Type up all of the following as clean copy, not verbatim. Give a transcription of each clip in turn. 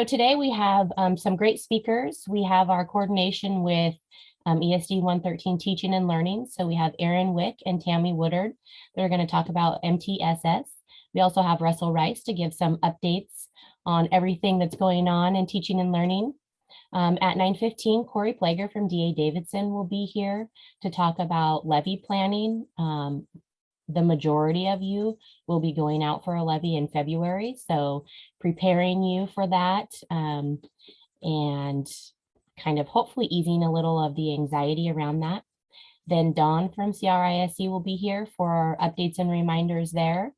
So today we have some great speakers. We have our coordination with ESD 113 Teaching and Learning. So we have Aaron Wick and Tammy Woodard. They're going to talk about MTSS. We also have Russell Rice to give some updates on everything that's going on in teaching and learning. At 9:15, Corey Plager from DA Davidson will be here to talk about levy planning. The majority of you will be going out for a levy in February, so preparing you for that and kind of hopefully easing a little of the anxiety around that. Then Dawn from CRISC will be here for updates and reminders there.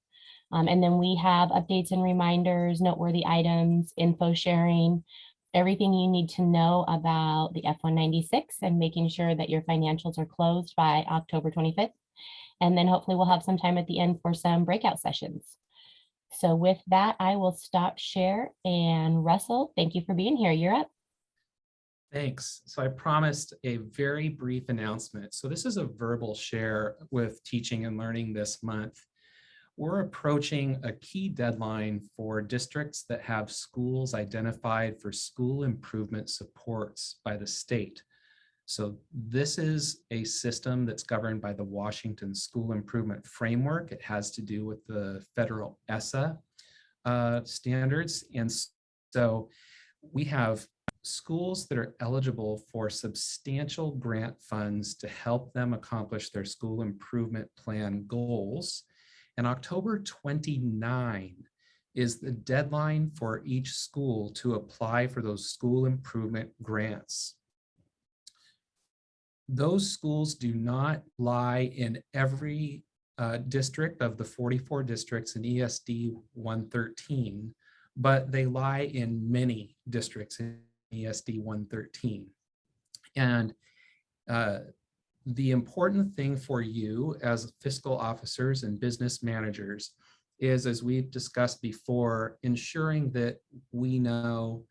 And then we have updates and reminders, noteworthy items, info sharing, everything you need to know about the F196 and making sure that your financials are closed by October 25th. And then hopefully we'll have some time at the end for some breakout sessions. So with that, I will stop share. And Russell, thank you for being here. You're up. Thanks. So I promised a very brief announcement. So this is a verbal share with teaching and learning this month. We're approaching a key deadline for districts that have schools identified for school improvement supports by the state. So this is a system that's governed by the Washington School Improvement Framework. It has to do with the federal ESSA standards. And so we have schools that are eligible for substantial grant funds to help them accomplish their school improvement plan goals. And October 29 is the deadline for each school to apply for those school improvement grants. Those schools do not lie in every district of the 44 districts in ESD 113, but they lie in many districts in ESD 113. And the important thing for you as fiscal officers and business managers is, as we've discussed before, ensuring that we know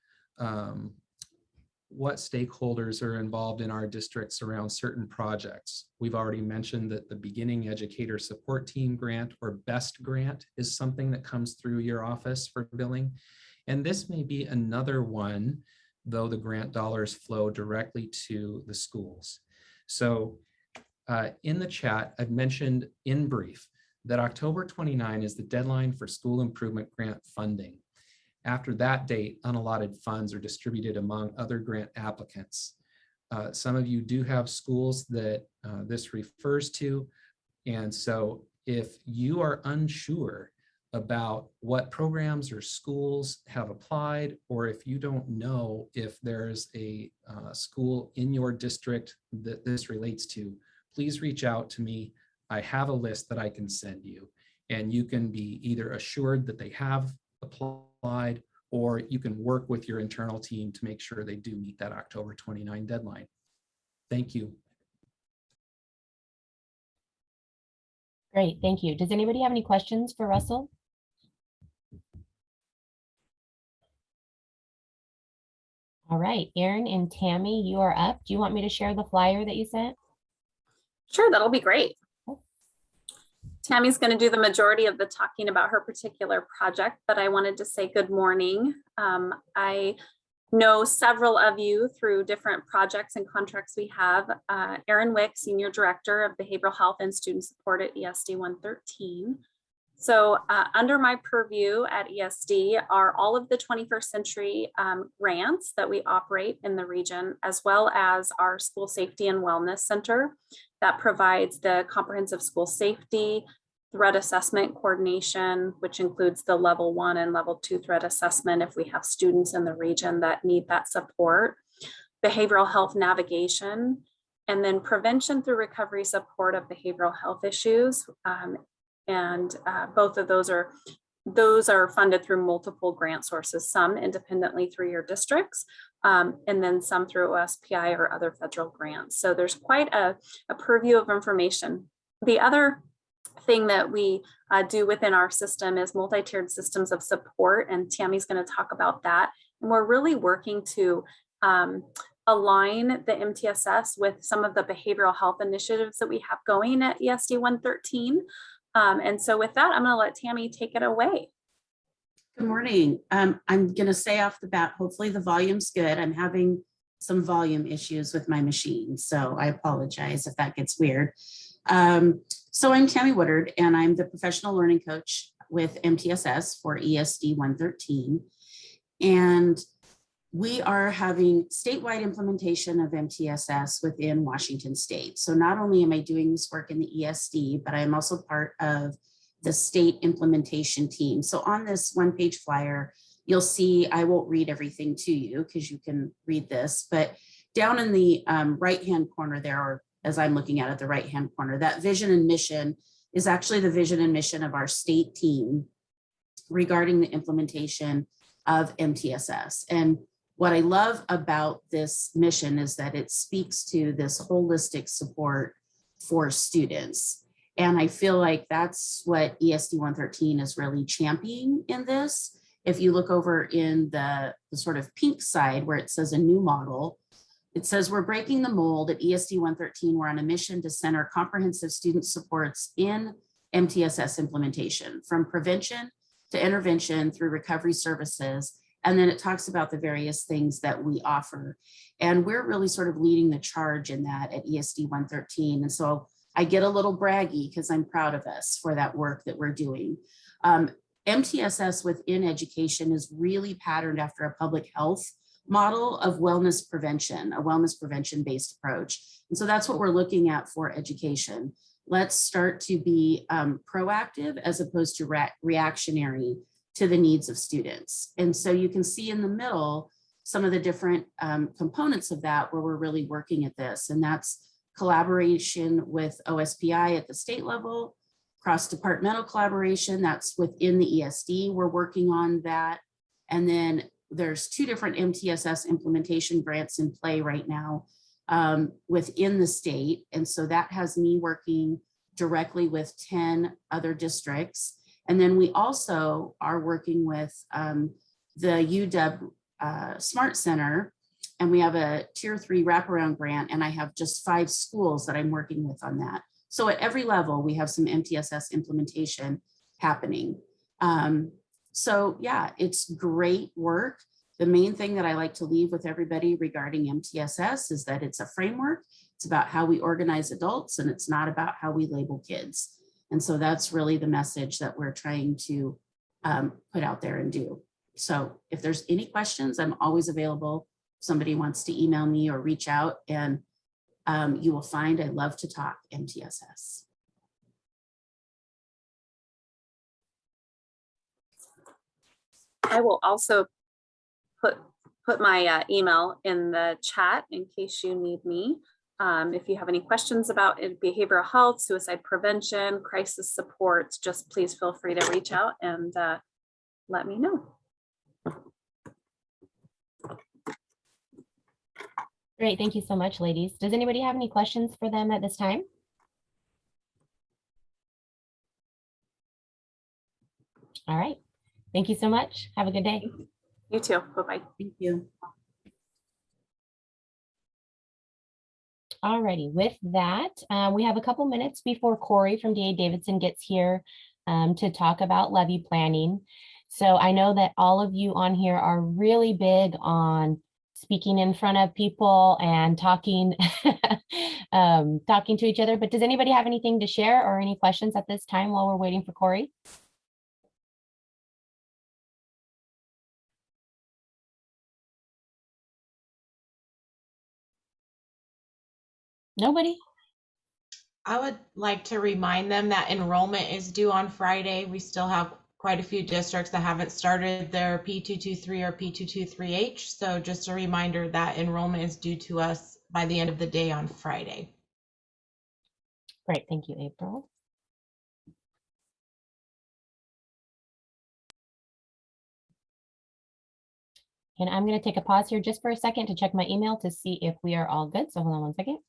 what stakeholders are involved in our districts around certain projects. We've already mentioned that the Beginning Educator Support Team grant, or BEST grant, is something that comes through your office for billing. And this may be another one, though the grant dollars flow directly to the schools. So in the chat, I've mentioned in brief that October 29 is the deadline for school improvement grant funding. After that date, unallotted funds are distributed among other grant applicants. Some of you do have schools that this refers to. And so if you are unsure about what programs or schools have applied, or if you don't know if there's a school in your district that this relates to, please reach out to me. I have a list that I can send you, and you can be either assured that they have applied, or you can work with your internal team to make sure they do meet that October 29 deadline. Thank you. Great, thank you. Does anybody have any questions for Russell? All right, Aaron and Tammy, you are up. Do you want me to share the flyer that you sent? Sure, that'll be great. Tammy's going to do the majority of the talking about her particular project, but I wanted to say good morning. I know several of you through different projects and contracts we have. Aaron Wick, Senior Director of Behavioral Health and Student Support at ESD 113. So under my purview at ESD are all of the 21st century grants that we operate in the region, as well as our School Safety and Wellness Center that provides the comprehensive school safety, threat assessment coordination, which includes the level 1 and level 2 threat assessment if we have students in the region that need that support, behavioral health navigation, and then prevention through recovery support of behavioral health issues. Both of those are funded through multiple grant sources, some independently through your districts, and then some through OSPI or other federal grants. So there's quite a purview of information. The other thing that we do within our system is multi-tiered systems of support, and Tammy's going to talk about that. And we're really working to align the MTSS with some of the behavioral health initiatives that we have going at ESD 113. And so with that, I'm going to let Tammy take it away. Good morning. I'm going to say off the bat, hopefully the volume's good. I'm having some volume issues with my machine, so I apologize if that gets weird. So I'm Tammy Woodard, and I'm the professional learning coach with MTSS for ESD 113. And we are having statewide implementation of MTSS within Washington State. So not only am I doing this work in the ESD, but I am also part of the state implementation team. So on this one-page flyer, you'll see, I won't read everything to you because you can read this, but down in the right-hand corner there, or as I'm looking at it, the right-hand corner, that vision and mission is actually the vision and mission of our state team regarding the implementation of MTSS. And what I love about this mission is that it speaks to this holistic support for students. And I feel like that's what ESD 113 is really championing in this. If you look over in the sort of pink side where it says a new model, it says we're breaking the mold at ESD 113. We're on a mission to center comprehensive student supports in MTSS implementation, from prevention to intervention through recovery services. And then it talks about the various things that we offer. And we're really sort of leading the charge in that at ESD 113. And so I get a little braggy because I'm proud of us for that work that we're doing. MTSS within education is really patterned after a public health model of wellness prevention, a wellness prevention-based approach. And so that's what we're looking at for education. Let's start to be proactive as opposed to reactionary to the needs of students. And so you can see in the middle some of the different components of that where we're really working at this. And that's collaboration with OSPI at the state level, cross-departmental collaboration, that's within the ESD. We're working on that. And then there's 2 different MTSS implementation grants in play right now within the state. And so that has me working directly with 10 other districts. And then we also are working with the UW Smart Center, and we have a tier 3 wraparound grant, and I have just 5 schools that I'm working with on that. So at every level, we have some MTSS implementation happening. So yeah, it's great work. The main thing that I like to leave with everybody regarding MTSS is that it's a framework. It's about how we organize adults, and it's not about how we label kids. And so that's really the message that we're trying to put out there and do. So if there's any questions, I'm always available. If somebody wants to email me or reach out, and you will find I love to talk MTSS. I will also put my email in the chat in case you need me. If you have any questions about behavioral health, suicide prevention, crisis support, just please feel free to reach out and let me know. Great, thank you so much, ladies. Does anybody have any questions for them at this time? All right, thank you so much. Have a good day. You too, bye-bye. Thank you. Alrighty, with that, we have a couple minutes before Corey from DA Davidson gets here to talk about levy planning. So I know that all of you on here are really big on speaking in front of people and talking talking to each other, but does anybody have anything to share or any questions at this time while we're waiting for Corey? Nobody? I would like to remind them that enrollment is due on Friday. We still have quite a few districts that haven't started their P223 or P223H. So just a reminder that enrollment is due to us by the end of the day on Friday. Great, thank you, April. And I'm going to take a pause here just for a second to check my email to see if we are all good. So hold on one second.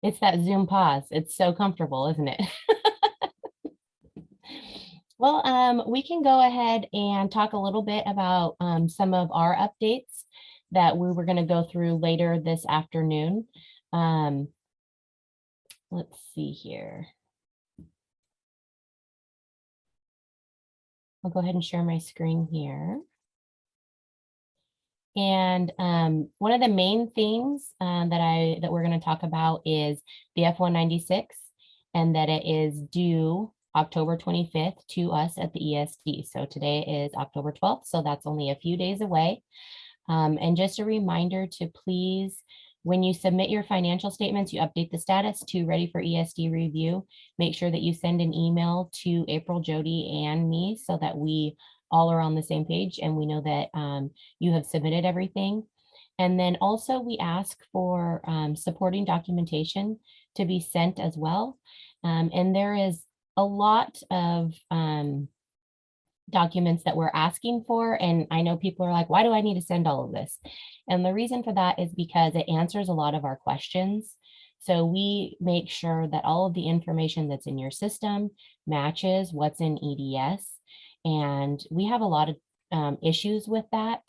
It's that Zoom pause. It's so comfortable, isn't it? Well, we can go ahead and talk a little bit about some of our updates that we were going to go through later this afternoon. Let's see here. I'll go ahead and share my screen here. And one of the main things that we're going to talk about is the F196, and that it is due October 25th to us at the ESD. So today is October 12th, so that's only a few days away. And just a reminder to please, when you submit your financial statements, you update the status to ready for ESD review. Make sure that you send an email to April, Jody, and me so that we all are on the same page and we know that you have submitted everything. And then also we ask for supporting documentation to be sent as well. And there is a lot of documents that we're asking for. And I know people are like, why do I need to send all of this? And the reason for that is because it answers a lot of our questions. So we make sure that all of the information that's in your system matches what's in EDS. And we have a lot of issues with that,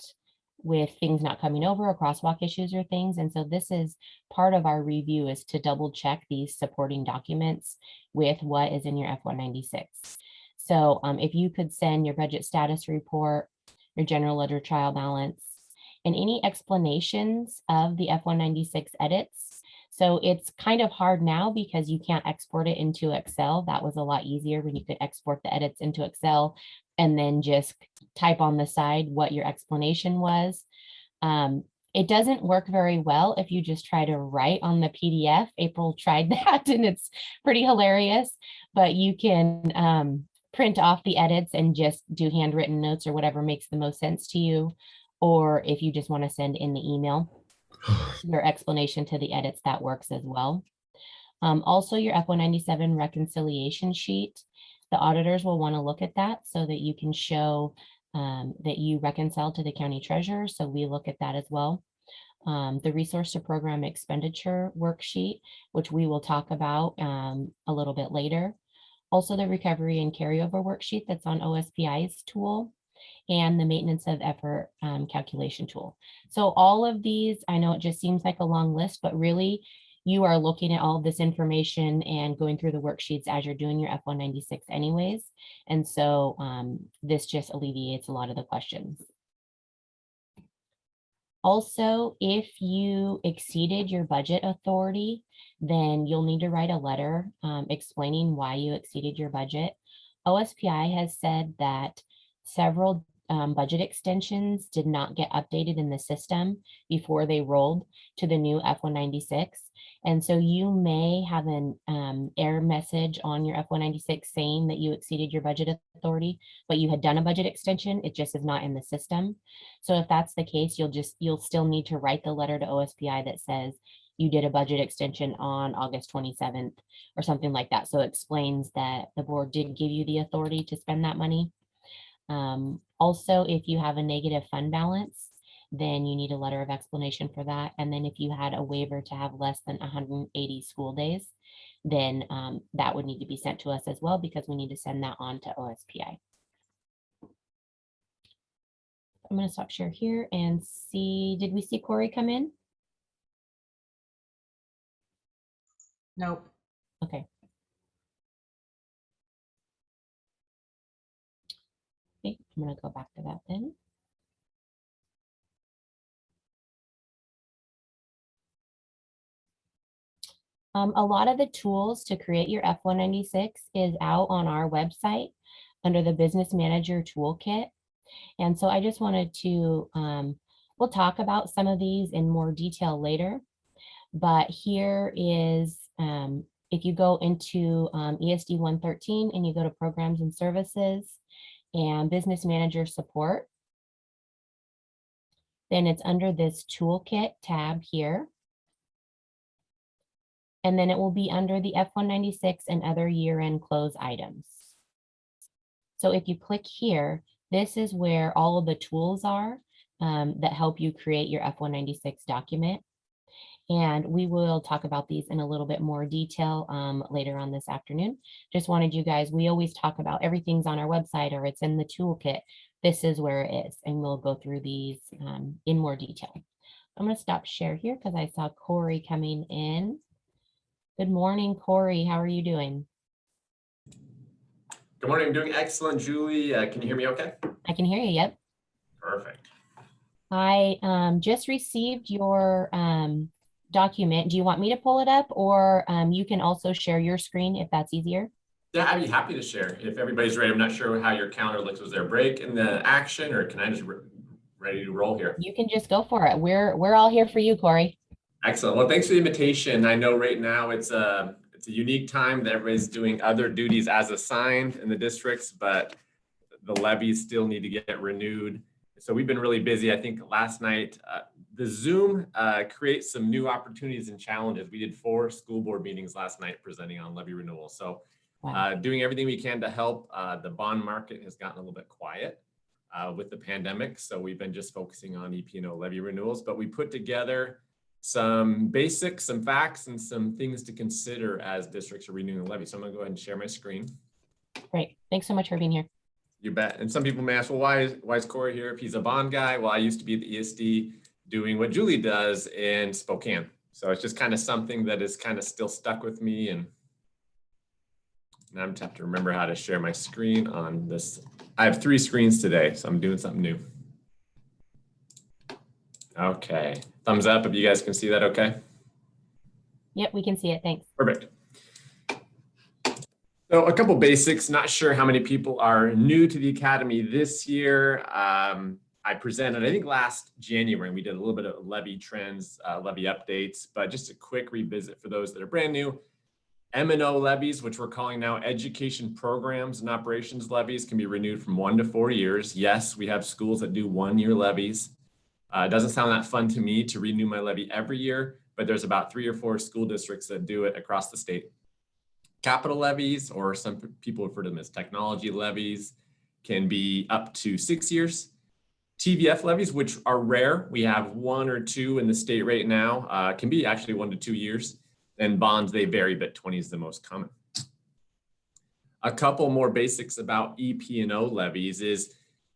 with things not coming over or crosswalk issues or things. And so this is part of our review, is to double check these supporting documents with what is in your F196. So if you could send your budget status report, your general ledger trial balance, and any explanations of the F196 edits. So it's kind of hard now because you can't export it into Excel. That was a lot easier when you could export the edits into Excel and then just type on the side what your explanation was. It doesn't work very well if you just try to write on the PDF. April tried that and it's pretty hilarious, but you can print off the edits and just do handwritten notes or whatever makes the most sense to you. Or if you just want to send in the email your explanation to the edits, that works as well. Also, your F197 reconciliation sheet, the auditors will want to look at that so that you can show that you reconcile to the county treasurer. So we look at that as well. The resource to program expenditure worksheet, which we will talk about a little bit later. Also the recovery and carryover worksheet that's on OSPI's tool, and the maintenance of effort calculation tool. So all of these, I know it just seems like a long list, but really you are looking at all of this information and going through the worksheets as you're doing your F196 anyways. And so this just alleviates a lot of the questions. Also, if you exceeded your budget authority, then you'll need to write a letter explaining why you exceeded your budget. OSPI has said that several budget extensions did not get updated in the system before they rolled to the new F196. And so you may have an error message on your F196 saying that you exceeded your budget authority, but you had done a budget extension, it just is not in the system. So if that's the case, you'll still need to write the letter to OSPI that says you did a budget extension on August 27th or something like that. So it explains that the board did give you the authority to spend that money. Also, if you have a negative fund balance, then you need a letter of explanation for that. And then if you had a waiver to have less than 180 school days, then that would need to be sent to us as well, because we need to send that on to OSPI. I'm going to stop share here and see, did we see Corey come in? Nope. Okay. Okay, I'm going to go back to that then. A lot of the tools to create your F196 is out on our website under the Business Manager Toolkit. And so I just wanted to, we'll talk about some of these in more detail later, but here is, if you go into ESD 113 and you go to Programs and Services and Business Manager Support, then it's under this Toolkit tab here. And then it will be under the F196 and other year-end close items. So if you click here, this is where all of the tools are that help you create your F196 document. And we will talk about these in a little bit more detail later on this afternoon. Just wanted you guys, we always talk about everything's on our website or it's in the toolkit. This is where it is, and we'll go through these in more detail. I'm going to stop share here because I saw Corey coming in. Good morning, Corey. How are you doing? Good morning. I'm doing excellent, Julie. Can you hear me okay? I can hear you. Yep. Perfect. I just received your document. Do you want me to pull it up, or you can also share your screen if that's easier? Yeah, I'd be happy to share if everybody's ready. I'm not sure how your calendar looks. Was there a break in the action, or can I just ready to roll here? You can just go for it. We're all here for you, Corey. Excellent. Well, thanks for the invitation. I know right now it's a unique time that everybody's doing other duties as assigned in the districts, but the levies still need to get renewed. So we've been really busy. I think last night, the Zoom creates some new opportunities and challenges. We did 4 school board meetings last night presenting on levy renewal. So doing everything we can to help. The bond market has gotten a little bit quiet with the pandemic. So we've been just focusing on EP&O levy renewals, but we put together some basics, some facts, and some things to consider as districts are renewing the levy. So I'm gonna go ahead and share my screen. Great. Thanks so much for being here. You bet. And some people may ask, well, why is Corey here if he's a bond guy? Well, I used to be at the ESD doing what Julie does in Spokane. So it's just kind of something that is kind of still stuck with me. And now I'm just have to remember how to share my screen on this. I have 3 screens today, so I'm doing something new. Okay. Thumbs up if you guys can see that okay. Yep, we can see it. Thanks. Perfect. So a couple basics, not sure how many people are new to the Academy this year. I presented, I think last January, we did a little bit of levy trends, levy updates, but just a quick revisit for those that are brand new. M&O levies, which we're calling now education programs and operations levies, can be renewed from 1 to 4 years. Yes, we have schools that do 1-year levies. It doesn't sound that fun to me to renew my levy every year, but there's about 3 or 4 school districts that do it across the state. Capital levies, or some people refer to them as technology levies, can be up to 6 years. TVF levies, which are rare, we have 1 or 2 in the state right now, can be actually 1 to 2 years. And bonds, they vary, but 20 is the most common. A couple more basics about EP&O levies is,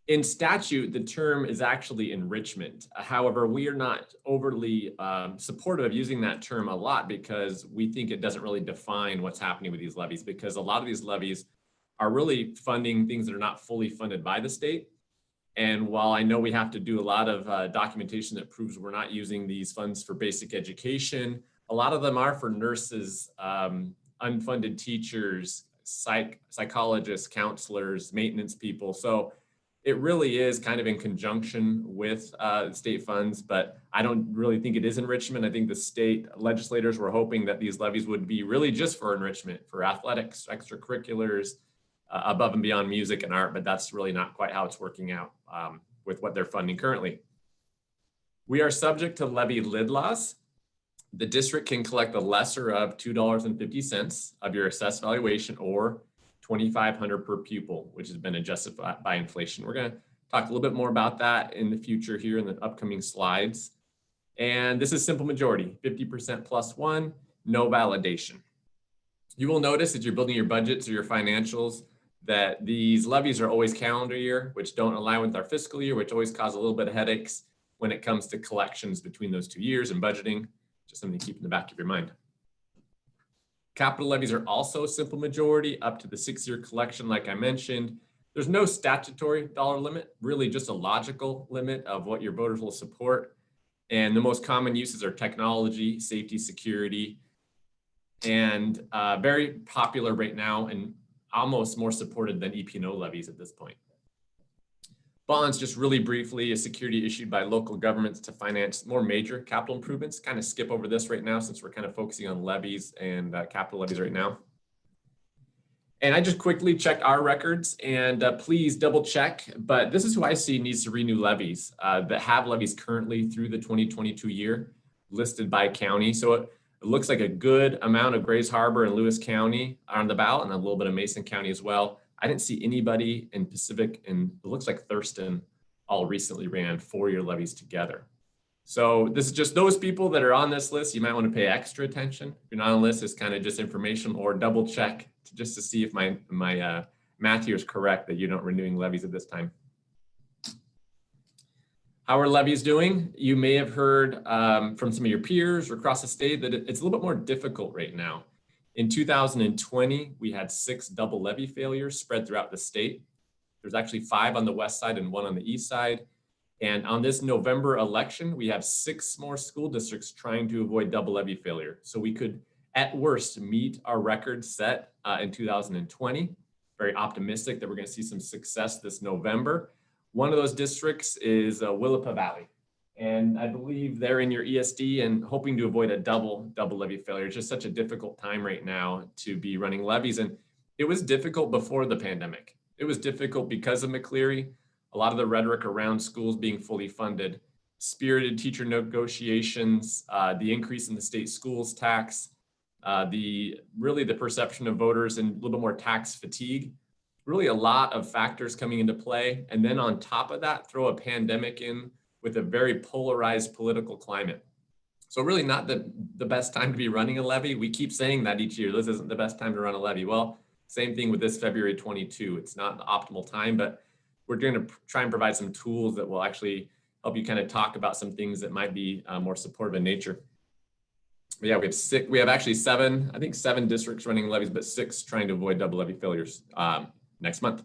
in statute, the term is actually enrichment. However, we are not overly supportive of using that term a lot because we think it doesn't really define what's happening with these levies, because a lot of these levies are really funding things that are not fully funded by the state. And while I know we have to do a lot of documentation that proves we're not using these funds for basic education, a lot of them are for nurses, unfunded teachers, psychologists, counselors, maintenance people. So it really is kind of in conjunction with state funds, but I don't really think it is enrichment. I think the state legislators were hoping that these levies would be really just for enrichment, for athletics, extracurriculars, above and beyond music and art, but that's really not quite how it's working out with what they're funding currently. We are subject to levy lid laws. The district can collect the lesser of $2.50 of your assessed valuation, or $2,500 per pupil, which has been adjusted by inflation. We're going to talk a little bit more about that in the future here in the upcoming slides. And this is simple majority, 50% plus 1, no validation. You will notice as you're building your budgets or your financials that these levies are always calendar year, which don't align with our fiscal year, which always cause a little bit of headaches when it comes to collections between those 2 years and budgeting. Just something to keep in the back of your mind. Capital levies are also simple majority up to the 6-year collection. Like I mentioned, there's no statutory dollar limit, really just a logical limit of what your voters will support. And the most common uses are technology, safety, security, and very popular right now and almost more supported than EP&O levies at this point. Bonds, just really briefly, a security issued by local governments to finance more major capital improvements. Kind of skip over this right now since we're kind of focusing on levies and capital levies right now. And I just quickly checked our records, and please double check, but this is who I see needs to renew levies that have levies currently through the 2022 year listed by county. So it looks like a good amount of Grays Harbor and Lewis County are on the ballot, and a little bit of Mason County as well. I didn't see anybody in Pacific, and it looks like Thurston all recently ran 4-year levies together. So this is just those people that are on this list. You might want to pay extra attention. If you're not on the list, it's kind of just information, or double check just to see if my math here is correct, that you're not renewing levies at this time. How are levies doing? You may have heard from some of your peers or across the state that it's a little bit more difficult right now. In 2020, we had 6 double levy failures spread throughout the state. There's actually 5 on the west side and 1 on the east side. And on this November election, we have 6 more school districts trying to avoid double levy failure. So we could, at worst, meet our record set in 2020. Very optimistic that we're going to see some success this November. One of those districts is Willapa Valley. And I believe they're in your ESD and hoping to avoid a double levy failure. It's just such a difficult time right now to be running levies. And it was difficult before the pandemic. It was difficult because of McCleary, a lot of the rhetoric around schools being fully funded, spirited teacher negotiations, the increase in the state schools tax, the perception of voters and a little bit more tax fatigue. Really a lot of factors coming into play. And then on top of that, throw a pandemic in with a very polarized political climate. So really not the best time to be running a levy. We keep saying that each year, this isn't the best time to run a levy. Well, same thing with this February 22. It's not the optimal time, but we're going to try and provide some tools that will actually help you kind of talk about some things that might be more supportive in nature. But yeah, we have actually 7 districts running levies, but 6 trying to avoid double levy failures next month.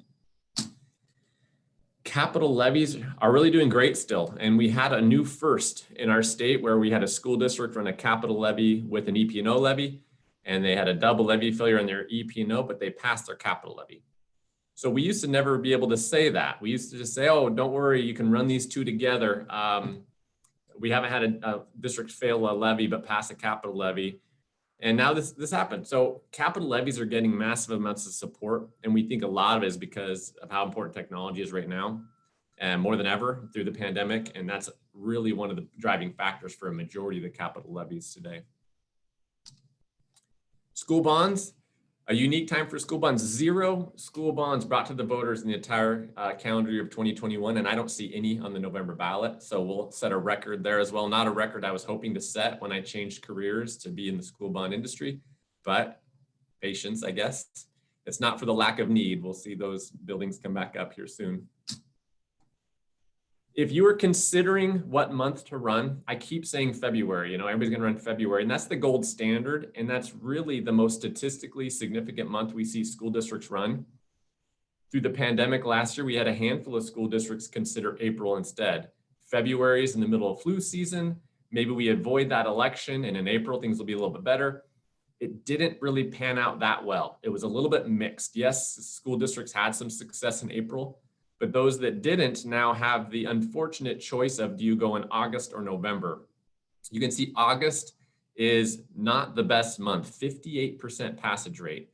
Capital levies are really doing great still. And we had a new first in our state where we had a school district run a capital levy with an EP&O levy, and they had a double levy failure in their EP&O, but they passed their capital levy. So we used to never be able to say that. We used to just say, oh, don't worry, you can run these 2 together. We haven't had a district fail a levy, but pass a capital levy. And now this happened. So capital levies are getting massive amounts of support. And we think a lot of it is because of how important technology is right now, and more than ever through the pandemic. And that's really one of the driving factors for a majority of the capital levies today. School bonds, a unique time for school bonds. 0 school bonds brought to the voters in the entire calendar year of 2021. And I don't see any on the November ballot. So we'll set a record there as well. Not a record I was hoping to set when I changed careers to be in the school bond industry, but patience, I guess. It's not for the lack of need. We'll see those buildings come back up here soon. If you were considering what month to run, I keep saying February, everybody's gonna run February, and that's the gold standard. And that's really the most statistically significant month we see school districts run. Through the pandemic last year, we had a handful of school districts consider April instead. February is in the middle of flu season. Maybe we avoid that election, and in April, things will be a little bit better. It didn't really pan out that well. It was a little bit mixed. Yes, school districts had some success in April, but those that didn't now have the unfortunate choice of, do you go in August or November? You can see August is not the best month, 58% passage rate.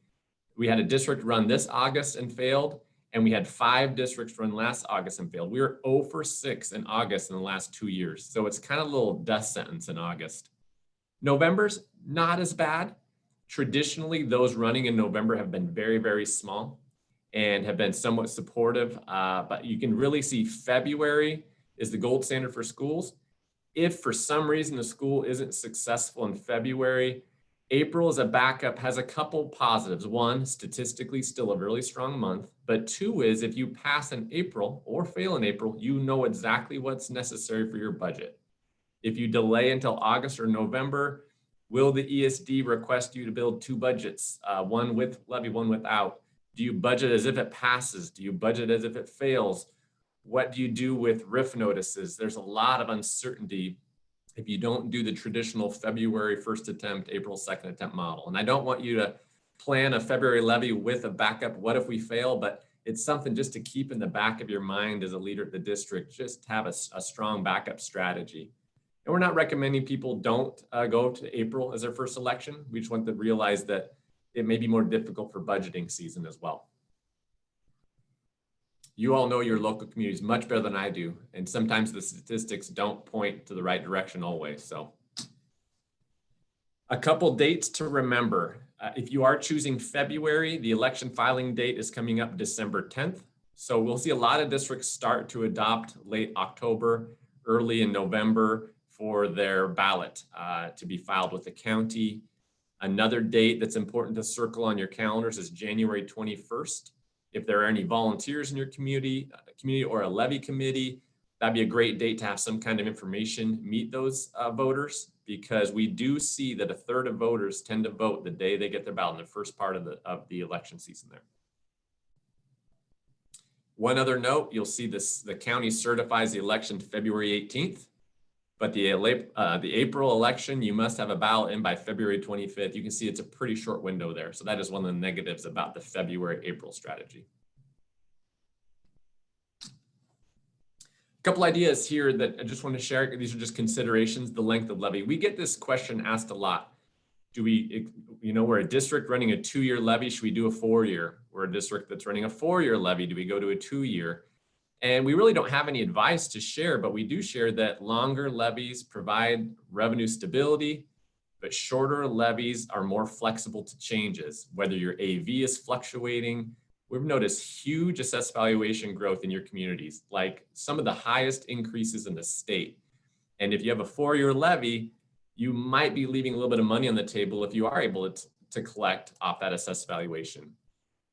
We had a district run this August and failed, and we had 5 districts run last August and failed. We were 0 for 6 in August in the last 2 years. So it's kind of a little death sentence in August. November's not as bad. Traditionally, those running in November have been very, very small and have been somewhat supportive, but you can really see February is the gold standard for schools. If for some reason the school isn't successful in February, April as a backup has a couple positives. 1, statistically still a really strong month, but 2 is if you pass in April or fail in April, you know exactly what's necessary for your budget. If you delay until August or November, will the ESD request you to build 2 budgets, one with levy, one without? Do you budget as if it passes? Do you budget as if it fails? What do you do with RIF notices? There's a lot of uncertainty if you don't do the traditional February 1st attempt, April 2nd attempt model. And I don't want you to plan a February levy with a backup, what if we fail? But it's something just to keep in the back of your mind as a leader at the district, just have a strong backup strategy. And we're not recommending people don't go to April as their first election. We just want to realize that it may be more difficult for budgeting season as well. You all know your local communities much better than I do. And sometimes the statistics don't point to the right direction always. So a couple dates to remember. If you are choosing February, the election filing date is coming up December 10th. So we'll see a lot of districts start to adopt late October, early in November for their ballot to be filed with the county. Another date that's important to circle on your calendars is January 21st. If there are any volunteers in your community or a levy committee, that'd be a great date to have some kind of information meet those voters, because we do see that 1/3 of voters tend to vote the day they get their ballot in the first part of the election season there. One other note, you'll see this, the county certifies the election February 18th, but the April election, you must have a ballot in by February 25th. You can see it's a pretty short window there. So that is one of the negatives about the February-April strategy. A couple ideas here that I just want to share. These are just considerations, the length of levy. We get this question asked a lot. Do we, we're a district running a 2-year levy. Should we do a 4-year? We're a district that's running a 4-year levy. Do we go to a 2-year? And we really don't have any advice to share, but we do share that longer levies provide revenue stability, but shorter levies are more flexible to changes. Whether your AV is fluctuating, we've noticed huge assessed valuation growth in your communities, like some of the highest increases in the state. And if you have a 4-year levy, you might be leaving a little bit of money on the table if you are able to collect off that assessed valuation.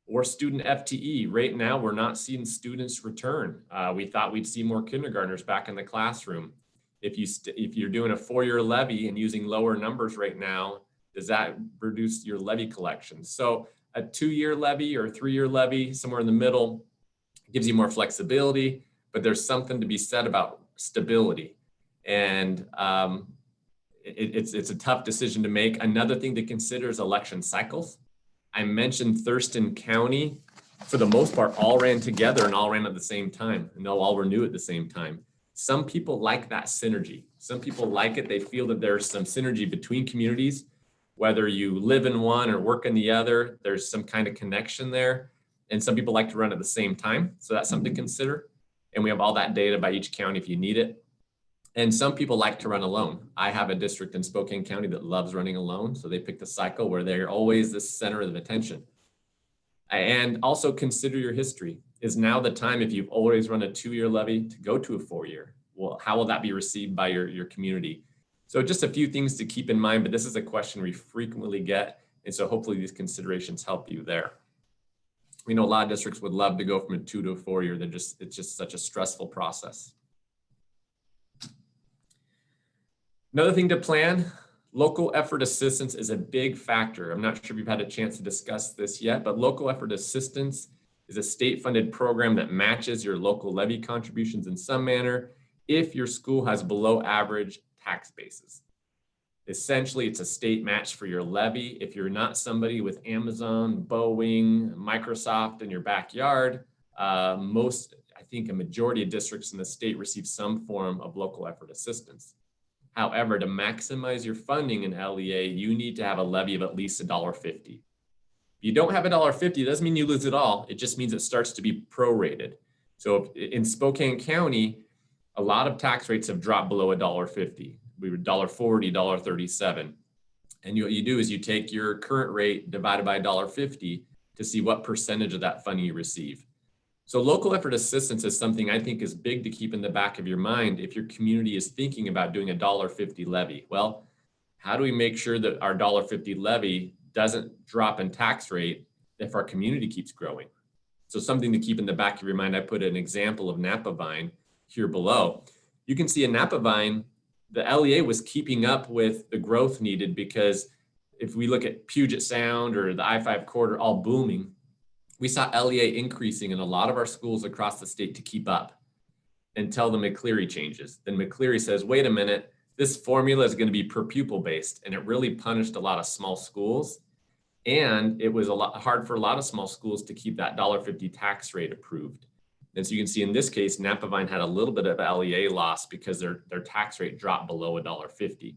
Or student FTE. Right now, we're not seeing students return. We thought we'd see more kindergartners back in the classroom. If you're doing a 4-year levy and using lower numbers right now, does that reduce your levy collection? So a 2-year levy or a 3-year levy, somewhere in the middle, gives you more flexibility, but there's something to be said about stability. And it's a tough decision to make. Another thing to consider is election cycles. I mentioned Thurston County, for the most part, all ran together and all ran at the same time, and they'll all renew at the same time. Some people like that synergy. Some people like it. They feel that there's some synergy between communities. Whether you live in one or work in the other, there's some kind of connection there. And some people like to run at the same time. So that's something to consider. And we have all that data by each county if you need it. And some people like to run alone. I have a district in Spokane County that loves running alone. So they pick the cycle where they're always the center of attention. And also consider your history. Is now the time, if you've always run a 2-year levy, to go to a 4-year? Well, how will that be received by your community? So just a few things to keep in mind, but this is a question we frequently get. And so hopefully these considerations help you there. We know a lot of districts would love to go from a 2 to a 4-year. It's just such a stressful process. Another thing to plan, local effort assistance is a big factor. I'm not sure if you've had a chance to discuss this yet, but local effort assistance is a state-funded program that matches your local levy contributions in some manner if your school has below average tax bases. Essentially, it's a state match for your levy. If you're not somebody with Amazon, Boeing, Microsoft in your backyard, I think a majority of districts in the state receive some form of local effort assistance. However, to maximize your funding in LEA, you need to have a levy of at least $1.50. If you don't have $1.50, it doesn't mean you lose it all. It just means it starts to be prorated. So in Spokane County, a lot of tax rates have dropped below $1.50. We were $1.40, $1.37. And what you do is you take your current rate divided by $1.50 to see what percentage of that funding you receive. So local effort assistance is something I think is big to keep in the back of your mind if your community is thinking about doing a $1.50 levy. Well, how do we make sure that our $1.50 levy doesn't drop in tax rate if our community keeps growing? So something to keep in the back of your mind. I put an example of Napa Vine here below. You can see in Napa Vine, the LEA was keeping up with the growth needed, because if we look at Puget Sound or the I-5 corridor all booming, we saw LEA increasing in a lot of our schools across the state to keep up until the McCleary changes. Then McCleary says, wait a minute, this formula is going to be per pupil based. And it really punished a lot of small schools. And it was hard for a lot of small schools to keep that $1.50 tax rate approved. And so you can see in this case, Napa Vine had a little bit of LEA loss because their tax rate dropped below $1.50.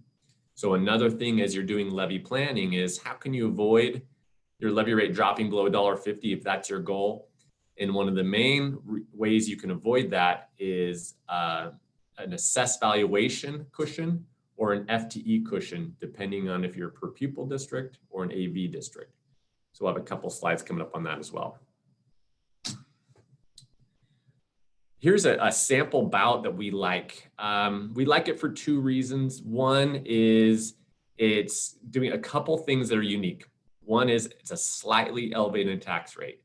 So another thing as you're doing levy planning is, how can you avoid your levy rate dropping below $1.50 if that's your goal? And one of the main ways you can avoid that is an assessed valuation cushion or an FTE cushion, depending on if you're a per pupil district or an AV district. So we'll have a couple slides coming up on that as well. Here's a sample ballot that we like. We like it for two reasons. One is it's doing a couple things that are unique. One is it's a slightly elevated tax rate.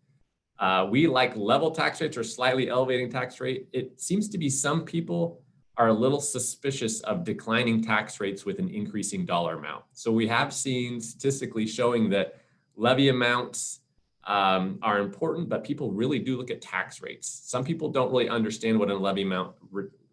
We like level tax rates or slightly elevating tax rate. It seems to be some people are a little suspicious of declining tax rates with an increasing dollar amount. So we have seen statistically showing that levy amounts are important, but people really do look at tax rates. Some people don't really understand what a levy amount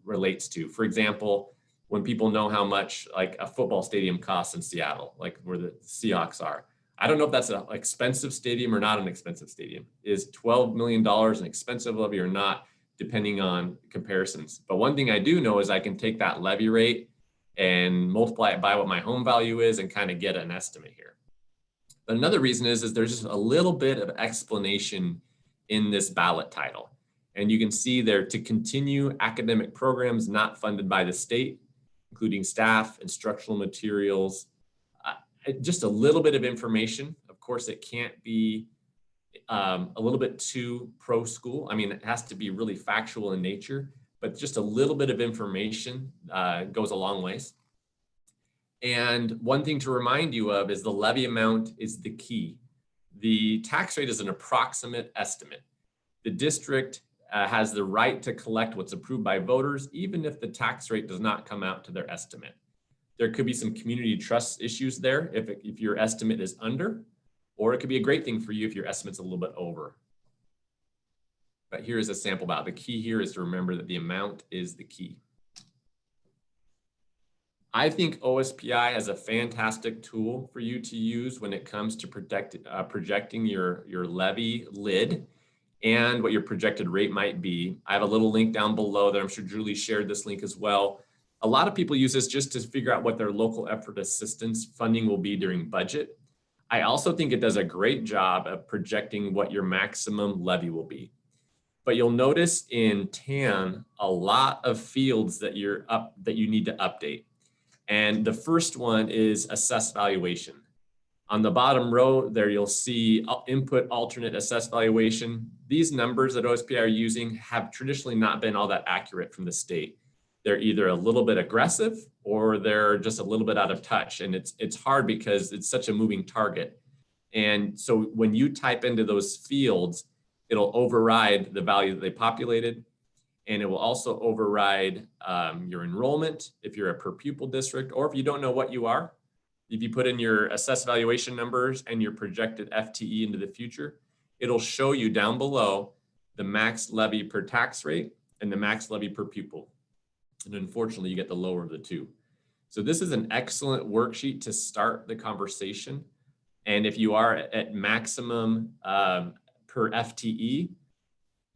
relates to. For example, when people know how much like a football stadium costs in Seattle, like where the Seahawks are. I don't know if that's an expensive stadium or not an expensive stadium. Is $12 million an expensive levy or not, depending on comparisons. But one thing I do know is I can take that levy rate and multiply it by what my home value is and kind of get an estimate here. But another reason is there's just a little bit of explanation in this ballot title. And you can see there, to continue academic programs not funded by the state, including staff, instructional materials, just a little bit of information. Of course, it can't be a little bit too pro school. I mean, it has to be really factual in nature, but just a little bit of information goes a long ways. And one thing to remind you of is the levy amount is the key. The tax rate is an approximate estimate. The district has the right to collect what's approved by voters, even if the tax rate does not come out to their estimate. There could be some community trust issues there if your estimate is under, or it could be a great thing for you if your estimate's a little bit over. But here's a sample ballot. The key here is to remember that the amount is the key. I think OSPI is a fantastic tool for you to use when it comes to projecting your levy lid and what your projected rate might be. I have a little link down below there. I'm sure Julie shared this link as well. A lot of people use this just to figure out what their local effort assistance funding will be during budget. I also think it does a great job of projecting what your maximum levy will be. But you'll notice in tan a lot of fields that you need to update. And the first one is assessed valuation. On the bottom row there, you'll see input alternate assessed valuation. These numbers that OSPI are using have traditionally not been all that accurate from the state. They're either a little bit aggressive or they're just a little bit out of touch. And it's hard because it's such a moving target. And so when you type into those fields, it'll override the value that they populated. And it will also override your enrollment if you're a per pupil district, or if you don't know what you are. If you put in your assessed valuation numbers and your projected FTE into the future, it'll show you down below the max levy per tax rate and the max levy per pupil. And unfortunately, you get the lower of the two. So this is an excellent worksheet to start the conversation. And if you are at maximum per FTE,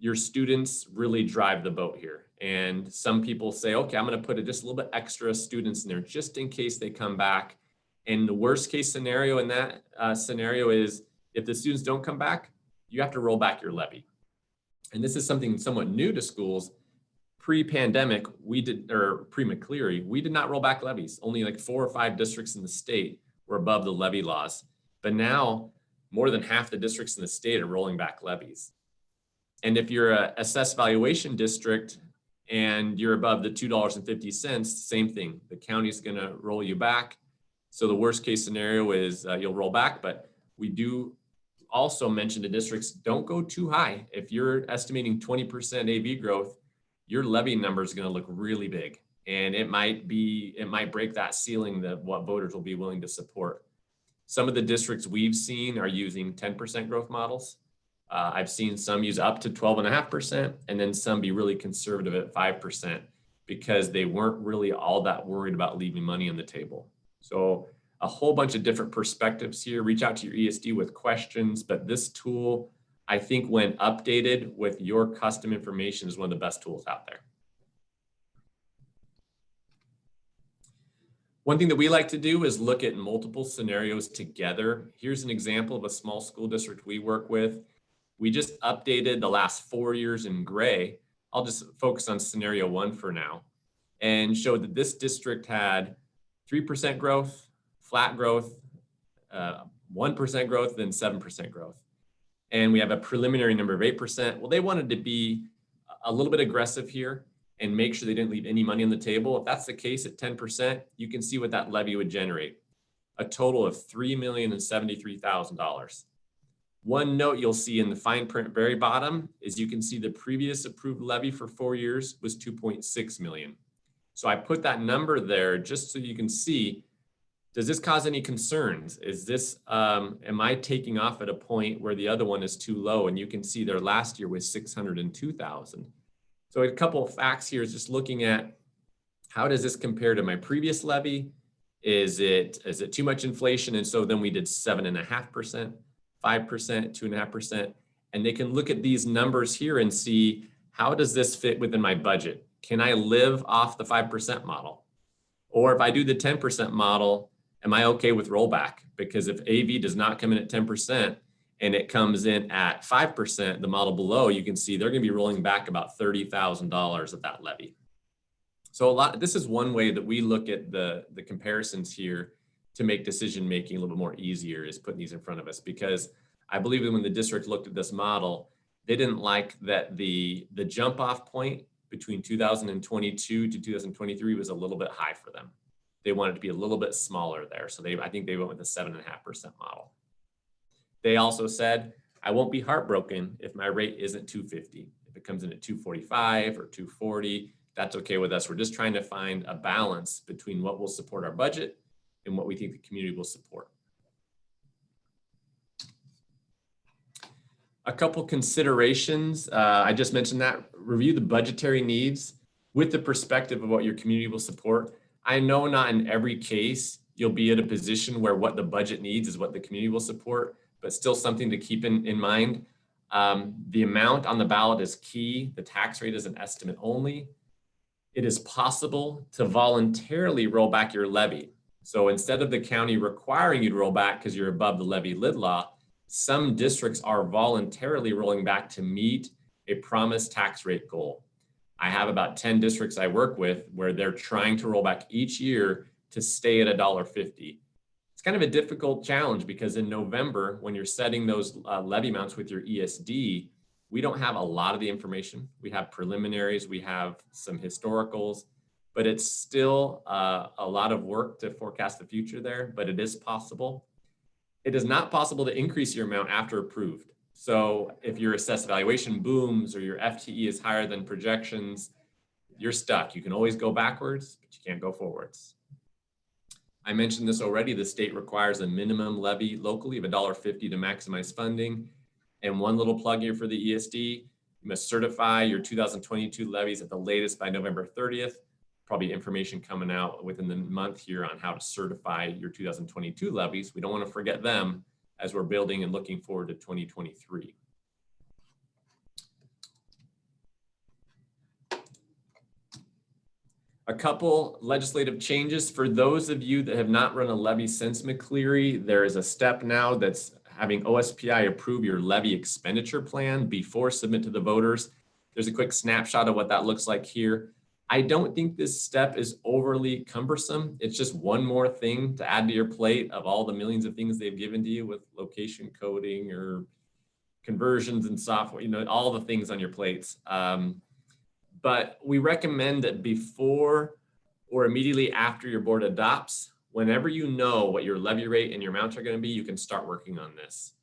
your students really drive the boat here. And some people say, okay, I'm going to put just a little bit extra students in there just in case they come back. And the worst case scenario in that scenario is if the students don't come back, you have to roll back your levy. And this is something somewhat new to schools. Pre-pandemic, pre-McCleary, we did not roll back levies. Only like 4 or 5 districts in the state were above the levy laws. But now more than half the districts in the state are rolling back levies. And if you're an assessed valuation district and you're above the $2.50, same thing. The county's going to roll you back. So the worst case scenario is you'll roll back, but we do also mention to districts, don't go too high. If you're estimating 20% AV growth, your levy number is going to look really big. And it might break that ceiling that what voters will be willing to support. Some of the districts we've seen are using 10% growth models. I've seen some use up to 12.5%, and then some be really conservative at 5% because they weren't really all that worried about leaving money on the table. So a whole bunch of different perspectives here. Reach out to your ESD with questions, but this tool, I think when updated with your custom information, is one of the best tools out there. One thing that we like to do is look at multiple scenarios together. Here's an example of a small school district we work with. We just updated the last 4 years in gray. I'll just focus on scenario 1 for now and show that this district had 3% growth, flat growth, 1% growth, then 7% growth. And we have a preliminary number of 8%. Well, they wanted to be a little bit aggressive here and make sure they didn't leave any money on the table. If that's the case at 10%, you can see what that levy would generate, a total of $3,073,000. One note you'll see in the fine print very bottom is you can see the previous approved levy for 4 years was 2.6 million. So I put that number there just so you can see, does this cause any concerns? Is this, am I taking off at a point where the other one is too low? And you can see their last year was 602,000. So a couple of facts here is just looking at how does this compare to my previous levy? Is it too much inflation? And so then we did 7.5%, 5%, 2.5%. And they can look at these numbers here and see, how does this fit within my budget? Can I live off the 5% model? Or if I do the 10% model, am I okay with rollback? Because if AV does not come in at 10% and it comes in at 5%, the model below, you can see they're going to be rolling back about $30,000 of that levy. So this is one way that we look at the comparisons here to make decision-making a little bit more easier, is putting these in front of us, because I believe that when the district looked at this model, they didn't like that the jump off point between 2022 to 2023 was a little bit high for them. They wanted to be a little bit smaller there. So I think they went with the 7.5% model. They also said, I won't be heartbroken if my rate isn't 250. If it comes in at 245 or 240, that's okay with us. We're just trying to find a balance between what will support our budget and what we think the community will support. A couple considerations. I just mentioned that. Review the budgetary needs with the perspective of what your community will support. I know not in every case you'll be at a position where what the budget needs is what the community will support, but still something to keep in mind. The amount on the ballot is key. The tax rate is an estimate only. It is possible to voluntarily roll back your levy. So instead of the county requiring you to roll back because you're above the levy lid law, some districts are voluntarily rolling back to meet a promised tax rate goal. I have about 10 districts I work with where they're trying to roll back each year to stay at $1.50. It's kind of a difficult challenge because in November, when you're setting those levy amounts with your ESD, we don't have a lot of the information. We have preliminaries, we have some historicals, but it's still a lot of work to forecast the future there, but it is possible. It is not possible to increase your amount after approved. So if your assessed valuation booms or your FTE is higher than projections, you're stuck. You can always go backwards, but you can't go forwards. I mentioned this already. The state requires a minimum levy locally of $1.50 to maximize funding. And one little plug here for the ESD, you must certify your 2022 levies at the latest by November 30th. Probably information coming out within the month here on how to certify your 2022 levies. We don't want to forget them as we're building and looking forward to 2023. A couple legislative changes for those of you that have not run a levy since McCleary. There is a step now that's having OSPI approve your levy expenditure plan before submit to the voters. There's a quick snapshot of what that looks like here. I don't think this step is overly cumbersome. It's just one more thing to add to your plate of all the millions of things they've given to you with location coding or conversions and software, all the things on your plates. But we recommend that before or immediately after your board adopts, whenever you know what your levy rate and your amounts are going to be, you can start working on this.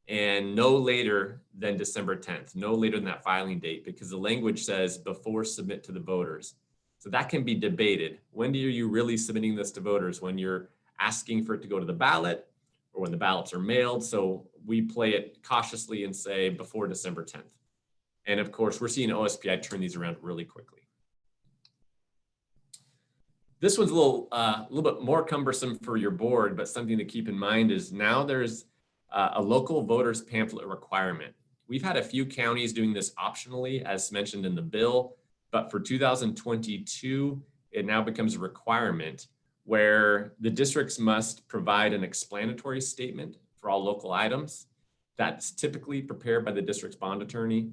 And no later than December 10th, no later than that filing date, because the language says before submit to the voters. So that can be debated. When are you really submitting this to voters? When you're asking for it to go to the ballot or when the ballots are mailed? So we play it cautiously and say before December 10th. And of course, we're seeing OSPI turn these around really quickly. This one's a little bit more cumbersome for your board, but something to keep in mind is now there's a local voters pamphlet requirement. We've had a few counties doing this optionally, as mentioned in the bill, but for 2022, it now becomes a requirement where the districts must provide an explanatory statement for all local items. That's typically prepared by the district's bond attorney,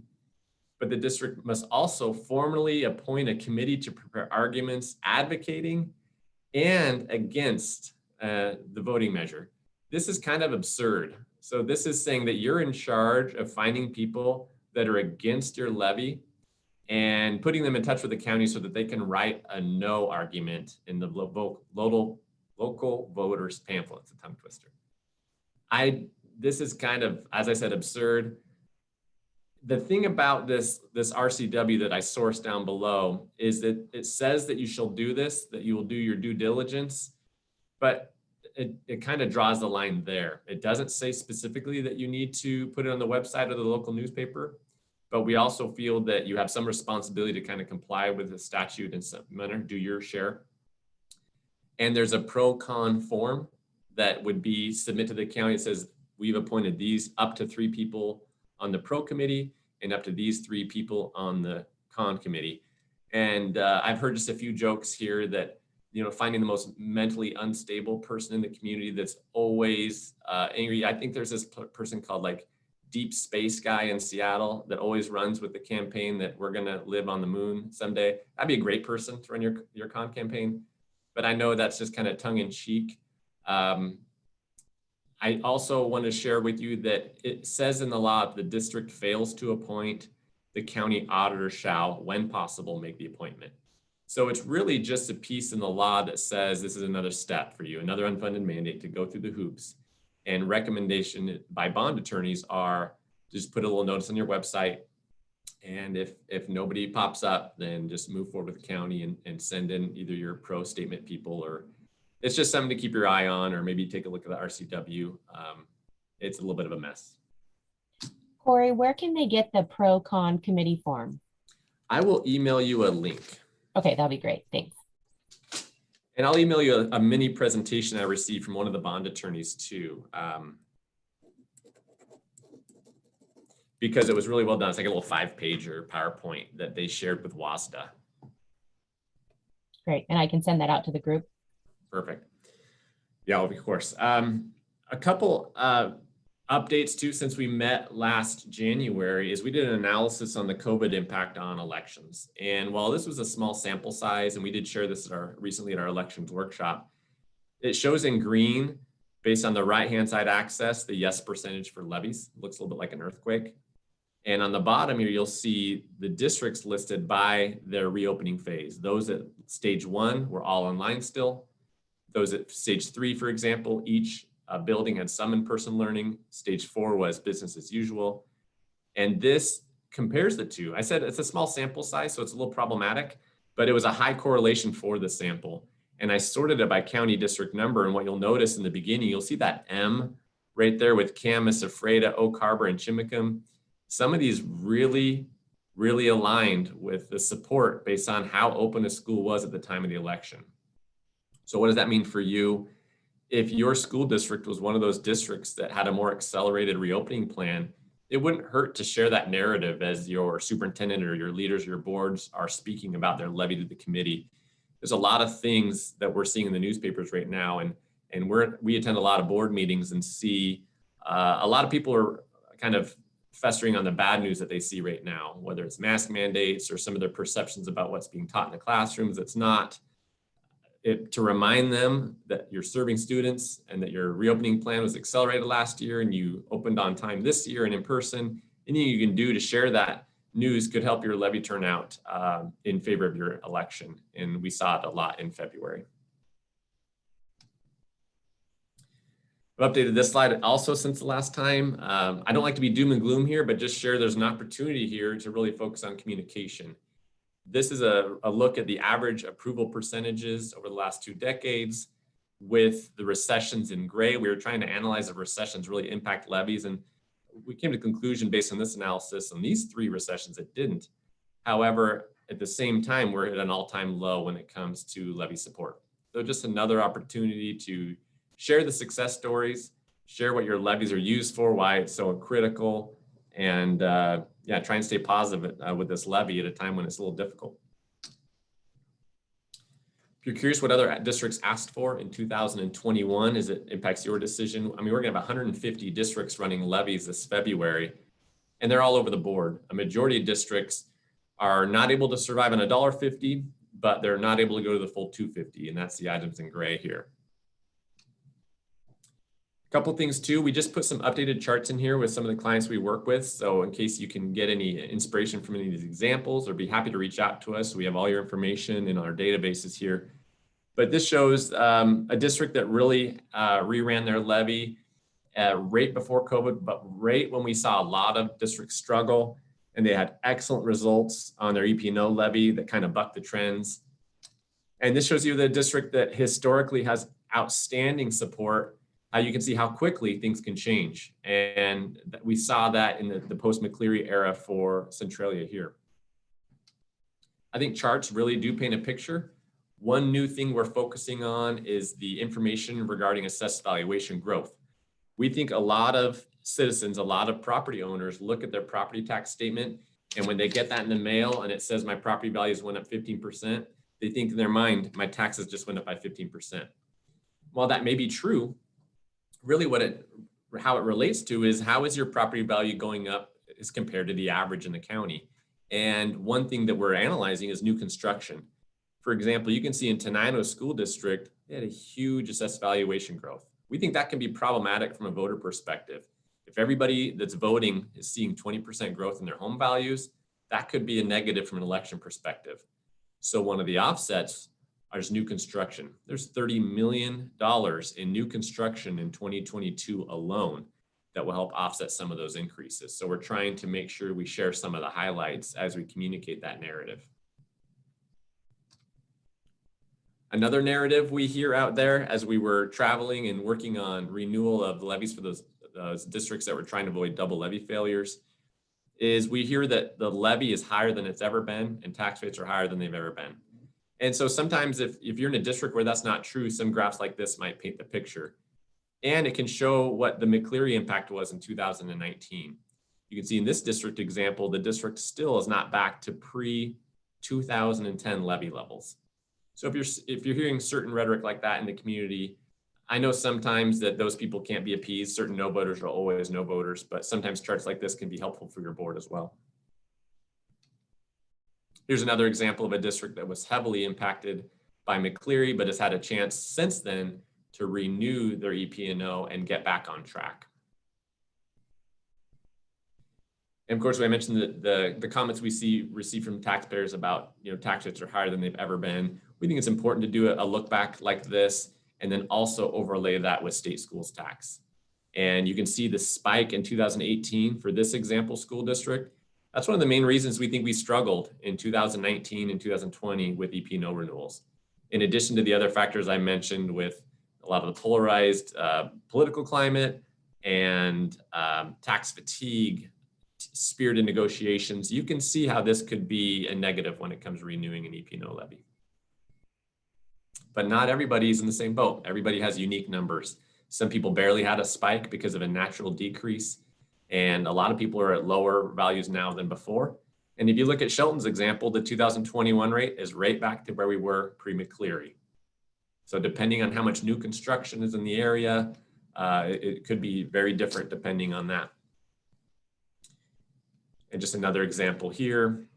but the district must also formally appoint a committee to prepare arguments advocating and against the voting measure. This is kind of absurd. So this is saying that you're in charge of finding people that are against your levy and putting them in touch with the county so that they can write a no argument in the local voters pamphlet. It's a tongue twister. This is kind of, as I said, absurd. The thing about this RCW that I sourced down below is that it says that you shall do this, that you will do your due diligence, but it kind of draws the line there. It doesn't say specifically that you need to put it on the website of the local newspaper, but we also feel that you have some responsibility to kind of comply with the statute in some manner, do your share. And there's a pro-con form that would be submitted to the county. It says, we've appointed these up to 3 people on the pro committee and up to these 3 people on the con committee. And I've heard just a few jokes here that, you know, finding the most mentally unstable person in the community that's always angry. I think there's this person called like Deep Space Guy in Seattle that always runs with the campaign that we're gonna live on the moon someday. That'd be a great person to run your con campaign. But I know that's just kind of tongue in cheek. I also want to share with you that it says in the law, if the district fails to appoint, the county auditor shall, when possible, make the appointment. So it's really just a piece in the law that says this is another step for you, another unfunded mandate to go through the hoops. And recommendation by bond attorneys are just put a little notice on your website. And if nobody pops up, then just move forward with the county and send in either your pro statement people, or it's just something to keep your eye on, or maybe take a look at the RCW. It's a little bit of a mess. Corey, where can they get the pro-con committee form? I will email you a link. Okay, that'll be great. Thanks. And I'll email you a mini presentation I received from one of the bond attorneys too. Because it was really well done. It's like a little 5-pager PowerPoint that they shared with WASDA. Great. And I can send that out to the group. Perfect. Yeah, of course. A couple updates too, since we met last January, is we did an analysis on the COVID impact on elections. And while this was a small sample size, and we did share this recently at our elections workshop, it shows in green, based on the right-hand side axis, the yes percentage for levies. It looks a little bit like an earthquake. And on the bottom here, you'll see the districts listed by their reopening phase. Those at stage 1 were all online still. Those at stage 3, for example, each building had some in-person learning. Stage 4 was business as usual. And this compares the two. I said it's a small sample size, so it's a little problematic, but it was a high correlation for the sample. And I sorted it by county district number. And what you'll notice in the beginning, you'll see that M right there with Camas, Ephrata, Oak Harbor, and Chimacum. Some of these really aligned with the support based on how open a school was at the time of the election. So what does that mean for you? If your school district was one of those districts that had a more accelerated reopening plan, it wouldn't hurt to share that narrative as your superintendent or your leaders, your boards are speaking about their levy to the committee. There's a lot of things that we're seeing in the newspapers right now, and we attend a lot of board meetings and see a lot of people are kind of festering on the bad news that they see right now, whether it's mask mandates or some of their perceptions about what's being taught in the classrooms. It's not. To remind them that you're serving students and that your reopening plan was accelerated last year and you opened on time this year and in person. Anything you can do to share that news could help your levy turnout in favor of your election. And we saw it a lot in February. I've updated this slide also since the last time. I don't like to be doom and gloom here, but just share there's an opportunity here to really focus on communication. This is a look at the average approval percentages over the last 2 decades with the recessions in gray. We were trying to analyze if recessions really impact levies, and we came to the conclusion based on this analysis on these 3 recessions it didn't. However, at the same time, we're at an all-time low when it comes to levy support. So just another opportunity to share the success stories, share what your levies are used for, why it's so critical, and yeah, try and stay positive with this levy at a time when it's a little difficult. If you're curious what other districts asked for in 2021 as it impacts your decision, I mean, we're gonna have 150 districts running levies this February, and they're all over the board. A majority of districts are not able to survive on $1.50, but they're not able to go to the full $2.50, and that's the items in gray here. Couple things too, we just put some updated charts in here with some of the clients we work with. So in case you can get any inspiration from any of these examples, or be happy to reach out to us. We have all your information in our databases here. But this shows a district that really reran their levy right before COVID, but right when we saw a lot of districts struggle, and they had excellent results on their EP&O levy that kind of bucked the trends. And this shows you the district that historically has outstanding support, how you can see how quickly things can change. And we saw that in the post-McCleary era for Centralia here. I think charts really do paint a picture. One new thing we're focusing on is the information regarding assessed valuation growth. We think a lot of citizens, a lot of property owners look at their property tax statement, and when they get that in the mail and it says my property values went up 15%, they think in their mind, my taxes just went up by 15%. While that may be true, really how it relates to is how is your property value going up as compared to the average in the county? And one thing that we're analyzing is new construction. For example, you can see in Tenino School District, they had a huge assessed valuation growth. We think that can be problematic from a voter perspective. If everybody that's voting is seeing 20% growth in their home values, that could be a negative from an election perspective. So one of the offsets is new construction. There's $30 million in new construction in 2022 alone that will help offset some of those increases. So we're trying to make sure we share some of the highlights as we communicate that narrative. Another narrative we hear out there as we were traveling and working on renewal of levies for those districts that were trying to avoid double levy failures is we hear that the levy is higher than it's ever been and tax rates are higher than they've ever been. And so sometimes if you're in a district where that's not true, some graphs like this might paint the picture. And it can show what the McCleary impact was in 2019. You can see in this district example, the district still is not back to pre-2010 levy levels. So if you're hearing certain rhetoric like that in the community, I know sometimes that those people can't be appeased. Certain no voters are always no voters, but sometimes charts like this can be helpful for your board as well. Here's another example of a district that was heavily impacted by McCleary, but has had a chance since then to renew their EP&O and get back on track. And of course, I mentioned that the comments we receive from taxpayers about tax rates are higher than they've ever been. We think it's important to do a look back like this and then also overlay that with state schools tax. And you can see the spike in 2018 for this example school district. That's one of the main reasons we think we struggled in 2019 and 2020 with EP&O renewals. In addition to the other factors I mentioned with a lot of the polarized political climate and tax fatigue, spirited negotiations, you can see how this could be a negative when it comes to renewing an EP&O levy. But not everybody's in the same boat. Everybody has unique numbers. Some people barely had a spike because of a natural decrease. And a lot of people are at lower values now than before. And if you look at Shelton's example, the 2021 rate is right back to where we were pre-McCleary. So depending on how much new construction is in the area, it could be very different depending on that. And just another example here.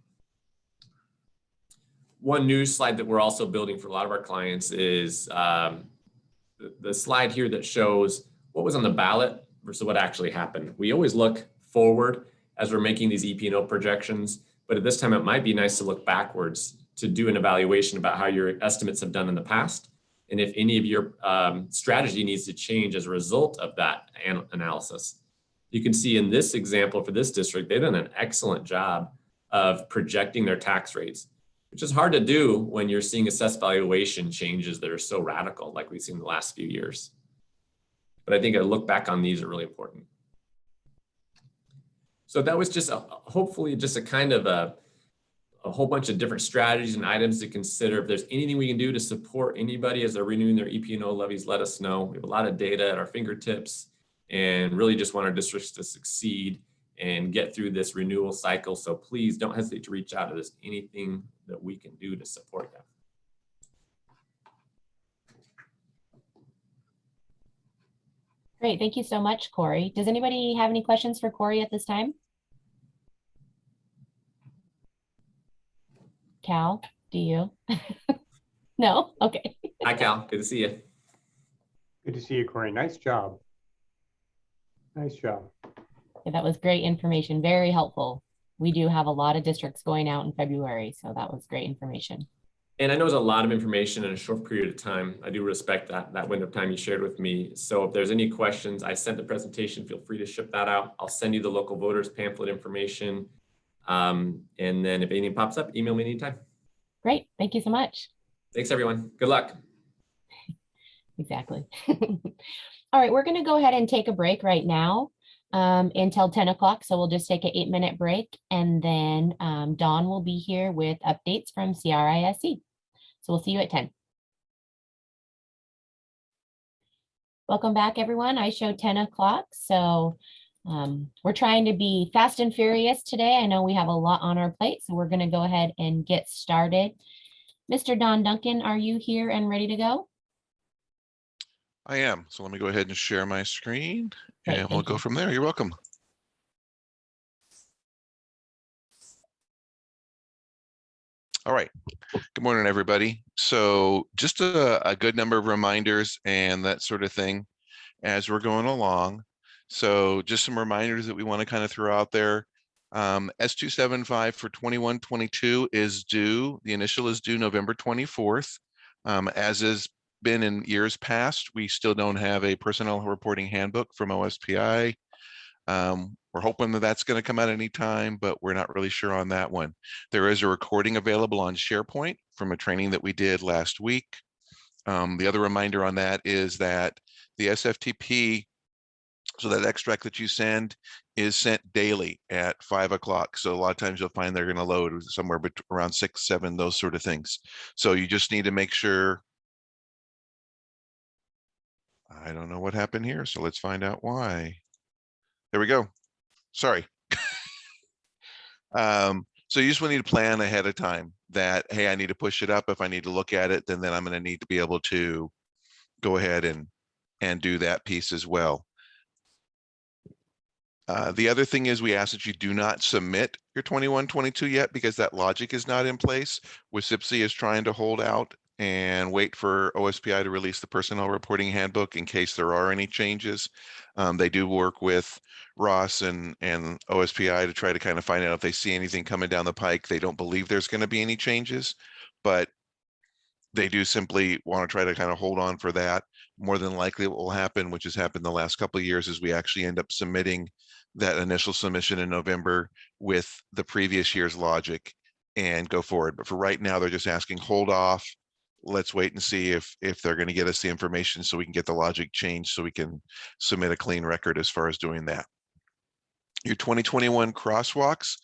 One news slide that we're also building for a lot of our clients is the slide here that shows what was on the ballot versus what actually happened. We always look forward as we're making these EP&O projections, but at this time it might be nice to look backwards to do an evaluation about how your estimates have done in the past. And if any of your strategy needs to change as a result of that analysis. You can see in this example for this district, they've done an excellent job of projecting their tax rates, which is hard to do when you're seeing assessed valuation changes that are so radical like we've seen in the last few years. But I think a look back on these are really important. So that was just hopefully just a kind of a whole bunch of different strategies and items to consider. If there's anything we can do to support anybody as they're renewing their EP&O levies, let us know. We have a lot of data at our fingertips and really just want our districts to succeed and get through this renewal cycle. So please don't hesitate to reach out if there's anything that we can do to support them. Great, thank you so much, Corey. Does anybody have any questions for Corey at this time? Cal, do you? No? Okay. Hi, Cal. Good to see you. Good to see you, Corey. Nice job. Nice job. Yeah, that was great information, very helpful. We do have a lot of districts going out in February, so that was great information. And I know it's a lot of information in a short period of time. I do respect that window of time you shared with me. So if there's any questions, I sent the presentation, feel free to ship that out. I'll send you the local voters pamphlet information. And then if anything pops up, email me anytime. Great, thank you so much. Thanks, everyone. Good luck. Exactly. All right, we're going to go ahead and take a break right now until 10 o'clock. So we'll just take an 8-minute break, and then Dawn will be here with updates from CRISC. So we'll see you at 10. Welcome back, everyone. I showed 10 o'clock. So we're trying to be fast and furious today. I know we have a lot on our plate, so we're going to go ahead and get started. Mr. Don Duncan, are you here and ready to go? I am. So let me go ahead and share my screen, Great, and we'll thank go you. from there. You're welcome. All right. Good morning, everybody. So just a good number of reminders and that sort of thing as we're going along. So just some reminders that we want to kind of throw out there. S275 for 21-22 is due. The initial is due November 24th. As has been in years past, we still don't have a personnel reporting handbook from OSPI. We're hoping that that's going to come out anytime, but we're not really sure on that one. There is a recording available on SharePoint from a training that we did last week. The other reminder on that is that the SFTP, so that extract that you send, is sent daily at 5 o'clock. So a lot of times you'll find they're going to load somewhere around 6, 7, those sort of things. So you just need to make sure. I don't know what happened here, so let's find out why. There we go. Sorry. So you just need to plan ahead of time that, hey, I need to push it up. If I need to look at it, then I'm going to need to be able to go ahead and do that piece as well. The other thing is we ask that you do not submit your 21-22 yet, because that logic is not in place. WSIPSI is trying to hold out and wait for OSPI to release the personnel reporting handbook in case there are any changes. They do work with Ross and OSPI to try to kind of find out if they see anything coming down the pike. They don't believe there's going to be any changes, but they do simply want to try to kind of hold on for that. More than likely what will happen, which has happened the last couple of years, is we actually end up submitting that initial submission in November with the previous year's logic and go forward. But for right now, they're just asking, hold off. Let's wait and see if they're going to get us the information so we can get the logic changed so we can submit a clean record as far as doing that. Your 2021 crosswalks,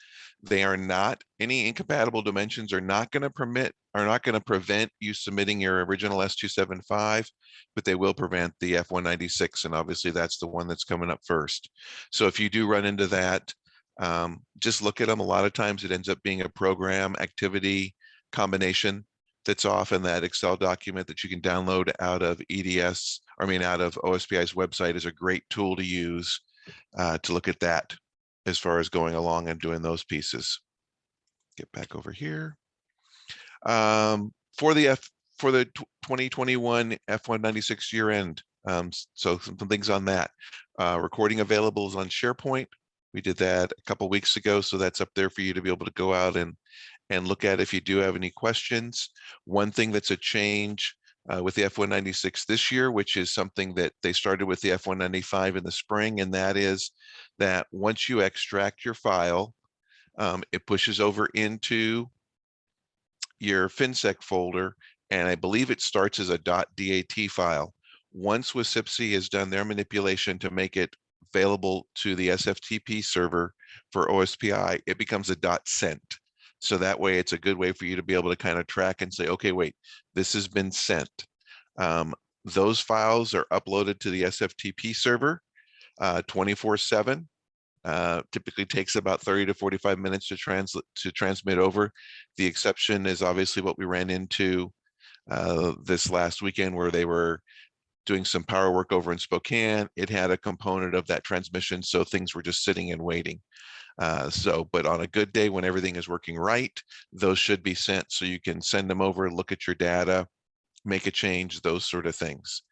they are not, any incompatible dimensions are not going to prevent you submitting your original S275, but they will prevent the F196, and obviously that's the one that's coming up first. So if you do run into that, just look at them. A lot of times it ends up being a program activity combination that's off in that Excel document that you can download out of out of OSPI's website. Is a great tool to use to look at that as far as going along and doing those pieces. Get back over here. For the 2021 F196 year end, so some things on that. Recording available is on SharePoint. We did that a couple weeks ago, so that's up there for you to be able to go out and look at if you do have any questions. One thing that's a change with the F196 this year, which is something that they started with the F195 in the spring, and that is that once you extract your file, it pushes over into your FinSec folder, and I believe it starts as a .dat file. Once WSIPSI has done their manipulation to make it available to the SFTP server for OSPI, it becomes a .sent. So that way it's a good way for you to be able to kind of track and say, okay, wait, this has been sent. Those files are uploaded to the SFTP server 24/7. Typically takes about 30 to 45 minutes to transmit over. The exception is obviously what we ran into this last weekend, where they were doing some power work over in Spokane. It had a component of that transmission, so things were just sitting and waiting. But on a good day when everything is working right, those should be sent, so you can send them over, look at your data, make a change, those sort of things.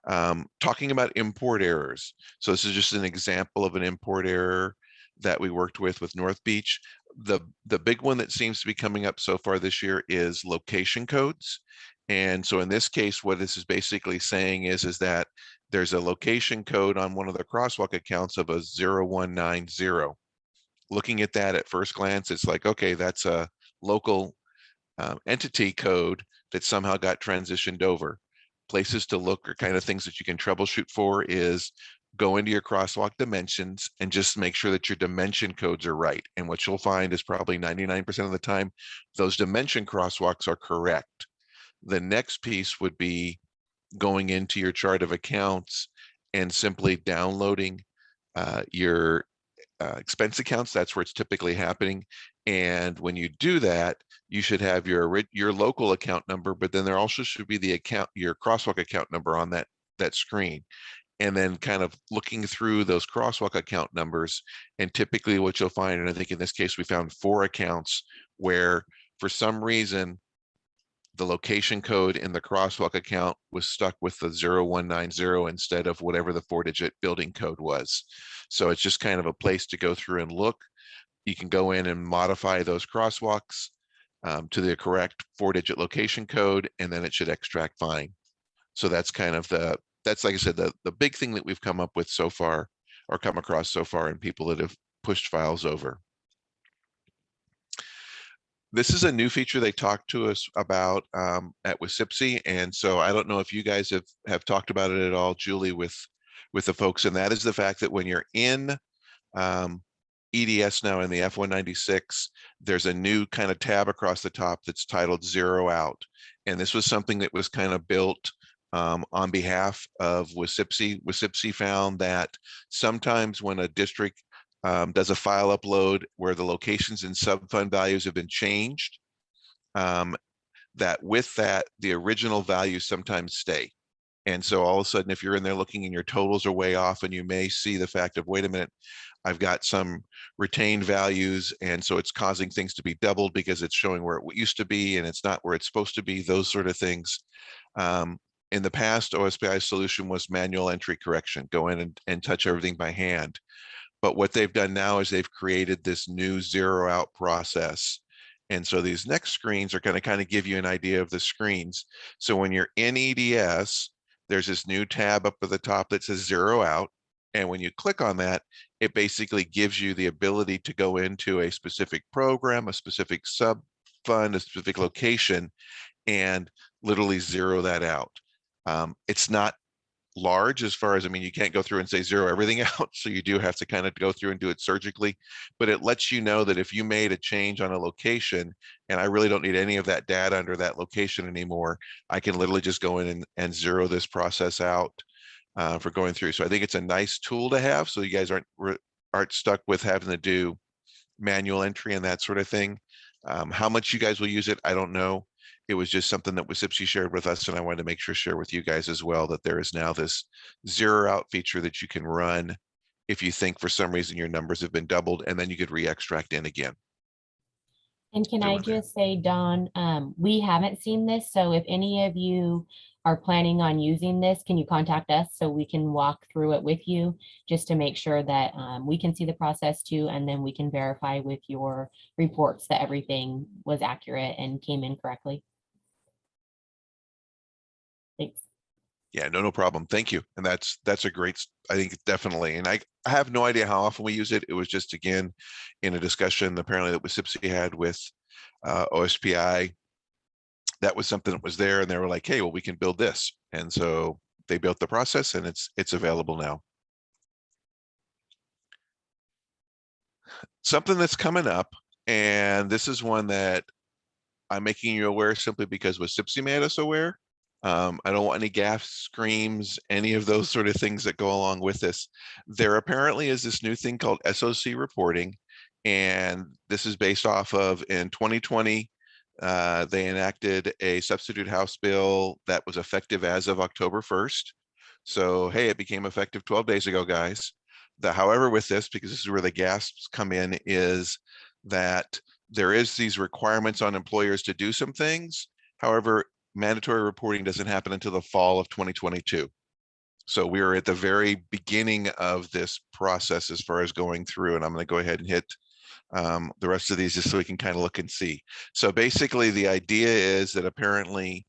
Talking about import errors. So this is just an example of an import error that we worked with North Beach. The big one that seems to be coming up so far this year is location codes. And so in this case, what this is basically saying is that there's a location code on one of the crosswalk accounts of a 0190. Looking at that at first glance, it's like, okay, that's a local entity code that somehow got transitioned over. Places to look, or kind of things that you can troubleshoot for, is go into your crosswalk dimensions and just make sure that your dimension codes are right. And what you'll find is probably 99% of the time, those dimension crosswalks are correct. The next piece would be going into your chart of accounts and simply downloading your expense accounts. That's where it's typically happening. And when you do that, you should have your local account number, but then there also should be your crosswalk account number on that screen. And then kind of looking through those crosswalk account numbers, and typically what you'll find, and I think in this case we found 4 accounts where for some reason the location code in the crosswalk account was stuck with the 0190 instead of whatever the 4-digit building code was. So it's just kind of a place to go through and look. You can go in and modify those crosswalks to the correct 4-digit location code, and then it should extract fine. So that's kind of that's like I said, the big thing that we've come up with so far, or come across so far in people that have pushed files over. This is a new feature they talked to us about at WSIPSI, and so I don't know if you guys have talked about it at all, Julie, with the folks, and that is the fact that when you're in EDS now in the F196, there's a new kind of tab across the top that's titled Zero Out, and this was something that was kind of built on behalf of WSIPSI. WSIPSI found that sometimes when a district does a file upload where the locations and subfund values have been changed, that with that, the original values sometimes stay. And so all of a sudden, if you're in there looking and your totals are way off, and you may see the fact of, wait a minute, I've got some retained values, and so it's causing things to be doubled because it's showing where it used to be and it's not where it's supposed to be, those sort of things. In the past, OSPI's solution was manual entry correction, go in and touch everything by hand. But what they've done now is they've created this new zero out process. And so these next screens are going to kind of give you an idea of the screens. So when you're in EDS, there's this new tab up at the top that says Zero Out. And when you click on that, it basically gives you the ability to go into a specific program, a specific sub fund, a specific location, and literally zero that out. It's not large as far as, I mean, you can't go through and say zero everything out. So you do have to kind of go through and do it surgically, but it lets you know that if you made a change on a location and I really don't need any of that data under that location anymore, I can literally just go in and zero this process out for going through. So I think it's a nice tool to have, so you guys aren't stuck with having to do manual entry and that sort of thing. How much you guys will use it, I don't know. It was just something that WSIPSI shared with us, and I wanted to make sure to share with you guys as well, that there is now this zero out feature that you can run if you think for some reason your numbers have been doubled, and then you could re-extract in again. And can to I run there. just say, Dawn, we haven't seen this, so if any of you are planning on using this, can you contact us so we can walk through it with you, just to make sure that we can see the process too, and then we can verify with your reports that everything was accurate and came in correctly. Thanks. Yeah, no problem. Thank you. And that's a great, I think definitely. And I have no idea how often we use it. It was just, again, in a discussion apparently that WSIPSI had with OSPI. That was something that was there, and they were like, hey, well, we can build this. And so they built the process, and it's available now. Something that's coming up, and this is one that I'm making you aware simply because WSIPSI made us aware. I don't want any gaffes, screams, any of those sort of things that go along with this. There apparently is this new thing called SOC reporting, and this is based off of, in 2020, they enacted a substitute House bill that was effective as of October 1st. So, hey, it became effective 12 days ago, guys. However, with this, because this is where the gasps come in, is that there is these requirements on employers to do some things. However, mandatory reporting doesn't happen until the fall of 2022. So we are at the very beginning of this process as far as going through, and I'm going to go ahead and hit the rest of these just so we can kind of look and see. So basically the idea is that apparently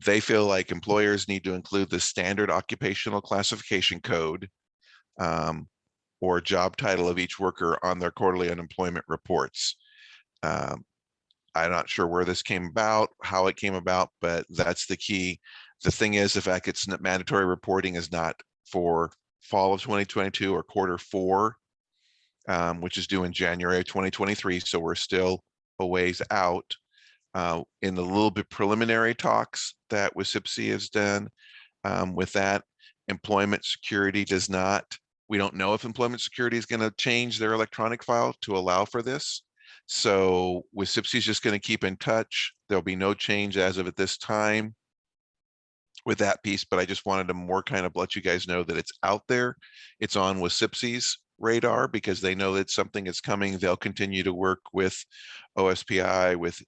they feel like employers need to include the standard occupational classification code or job title of each worker on their quarterly unemployment reports. I'm not sure where this came about, how it came about, but that's the key. The thing is, the fact it's mandatory reporting is not for fall of 2022 or quarter four, which is due in January of 2023. So we're still a ways out. In the little bit preliminary talks that WSIPSI has done with that, employment security does not, we don't know if employment security is going to change their electronic file to allow for this. So WSIPSI is just going to keep in touch. There'll be no change as of at this time with that piece, but I just wanted to more kind of let you guys know that it's out there. It's on WSIPSI's radar because they know that something is coming. They'll continue to work with OSPI, with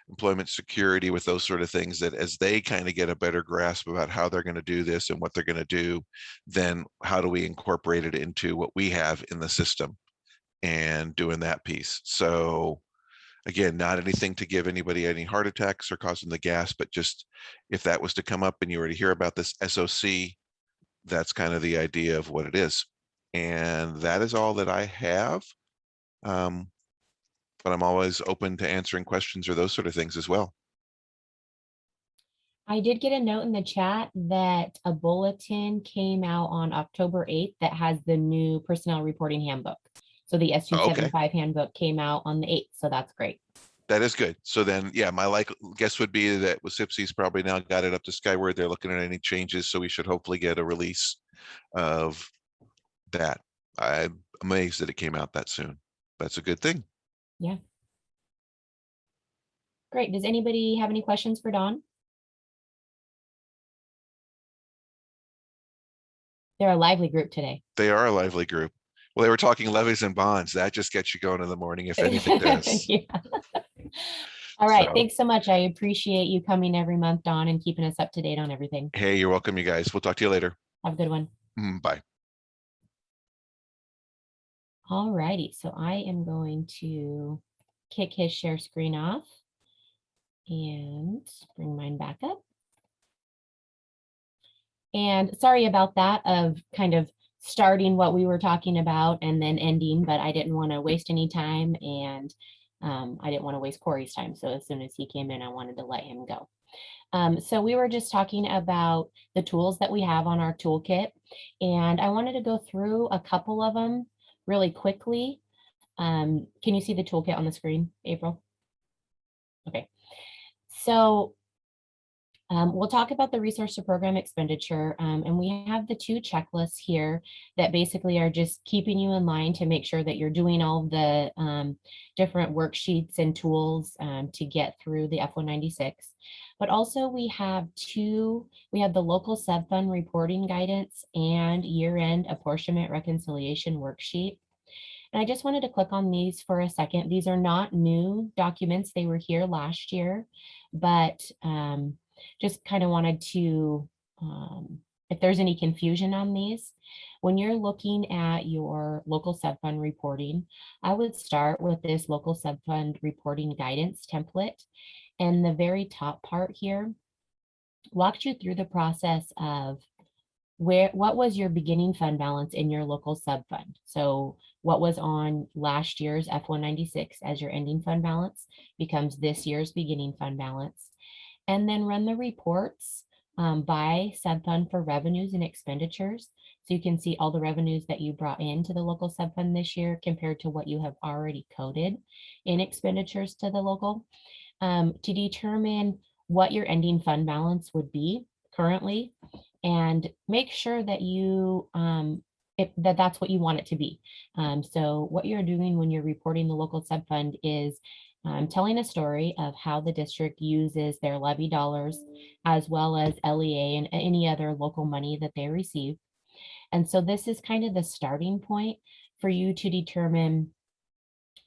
employment security, with those sort of things, that as they kind of get a better grasp about how they're going to do this and what they're going to do, then how do we incorporate it into what we have in the system and doing that piece. So again, not anything to give anybody any heart attacks or cause them the gas, but just if that was to come up and you were to hear about this SOC, that's kind of the idea of what it is. And that is all that I have. But I'm always open to answering questions or those sort of things as well. I did get a note in the chat that a bulletin came out on October 8th that has the new personnel reporting handbook. So the S275 handbook came out on the 8th. So that's great. That is good. So then, yeah, my guess would be that WSIPSI's probably now got it up to Skyward. They're looking at any changes. So we should hopefully get a release of that. I'm amazed that it came out that soon. That's a good thing. Yeah. Great. Does anybody have any questions for Dawn? They're a lively group today. They are a lively group. Well, they were talking levies and bonds. That just gets you going in the morning, if anything does. Yeah. All right. So, thanks so much. I appreciate you coming every month, Dawn, and keeping us up to date on everything. hey, you're welcome, you guys. We'll talk to you later. Have a good one. Bye. All righty. So I am going to kick his share screen off and bring mine back up. And sorry about that, of kind of starting what we were talking about and then ending, but I didn't want to waste any time, and I didn't want to waste Corey's time. So as soon as he came in, I wanted to let him go. So we were just talking about the tools that we have on our toolkit, and I wanted to go through a couple of them really quickly. Can you see the toolkit on the screen, April? Okay. So we'll talk about the resource to program expenditure, and we have the two checklists here that basically are just keeping you in line to make sure that you're doing all the different worksheets and tools to get through the F196. But also we have the local subfund reporting guidance and year-end apportionment reconciliation worksheet. And I just wanted to click on these for a second. These are not new documents. They were here last year, but just kind of wanted to, if there's any confusion on these, when you're looking at your local subfund reporting, I would start with this local subfund reporting guidance template. And the very top part here walks you through the process of what was your beginning fund balance in your local subfund. So what was on last year's F196 as your ending fund balance becomes this year's beginning fund balance. And then run the reports by subfund for revenues and expenditures. So you can see all the revenues that you brought into the local subfund this year compared to what you have already coded in expenditures to the local, to determine what your ending fund balance would be currently, and make sure that you that's what you want it to be. So what you're doing when you're reporting the local subfund is telling a story of how the district uses their levy dollars, as well as LEA and any other local money that they receive. And so this is kind of the starting point for you to determine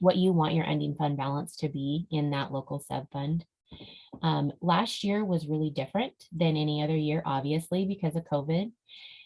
what you want your ending fund balance to be in that local subfund. Last year was really different than any other year, obviously, because of COVID.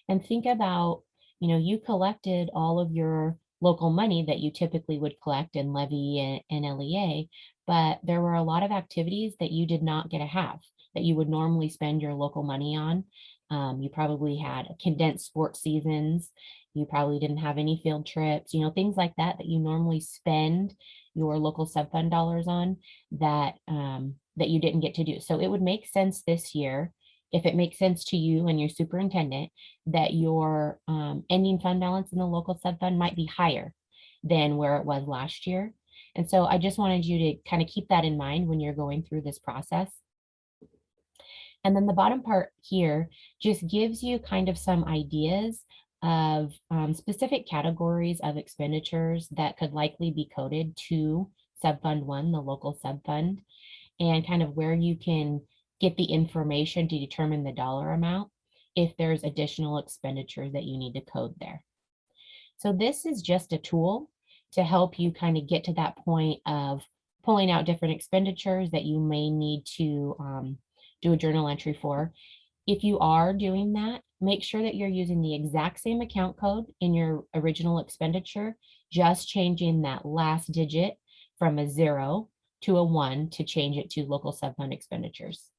And think about, you collected all of your local money that you typically would collect in levy and LEA, but there were a lot of activities that you did not get to have that you would normally spend your local money on. You probably had condensed sports seasons. You probably didn't have any field trips, things like that that you normally spend your local subfund dollars on that that you didn't get to do. So it would make sense this year, if it makes sense to you and your superintendent, that your ending fund balance in the local subfund might be higher than where it was last year. And so I just wanted you to kind of keep that in mind when you're going through this process. And then the bottom part here just gives you kind of some ideas of specific categories of expenditures that could likely be coded to subfund 1, the local subfund, and kind of where you can get the information to determine the dollar amount if there's additional expenditures that you need to code there. So this is just a tool to help you kind of get to that point of pulling out different expenditures that you may need to do a journal entry for. If you are doing that, make sure that you're using the exact same account code in your original expenditure, just changing that last digit from a 0 to a 1 to change it to local subfund expenditures.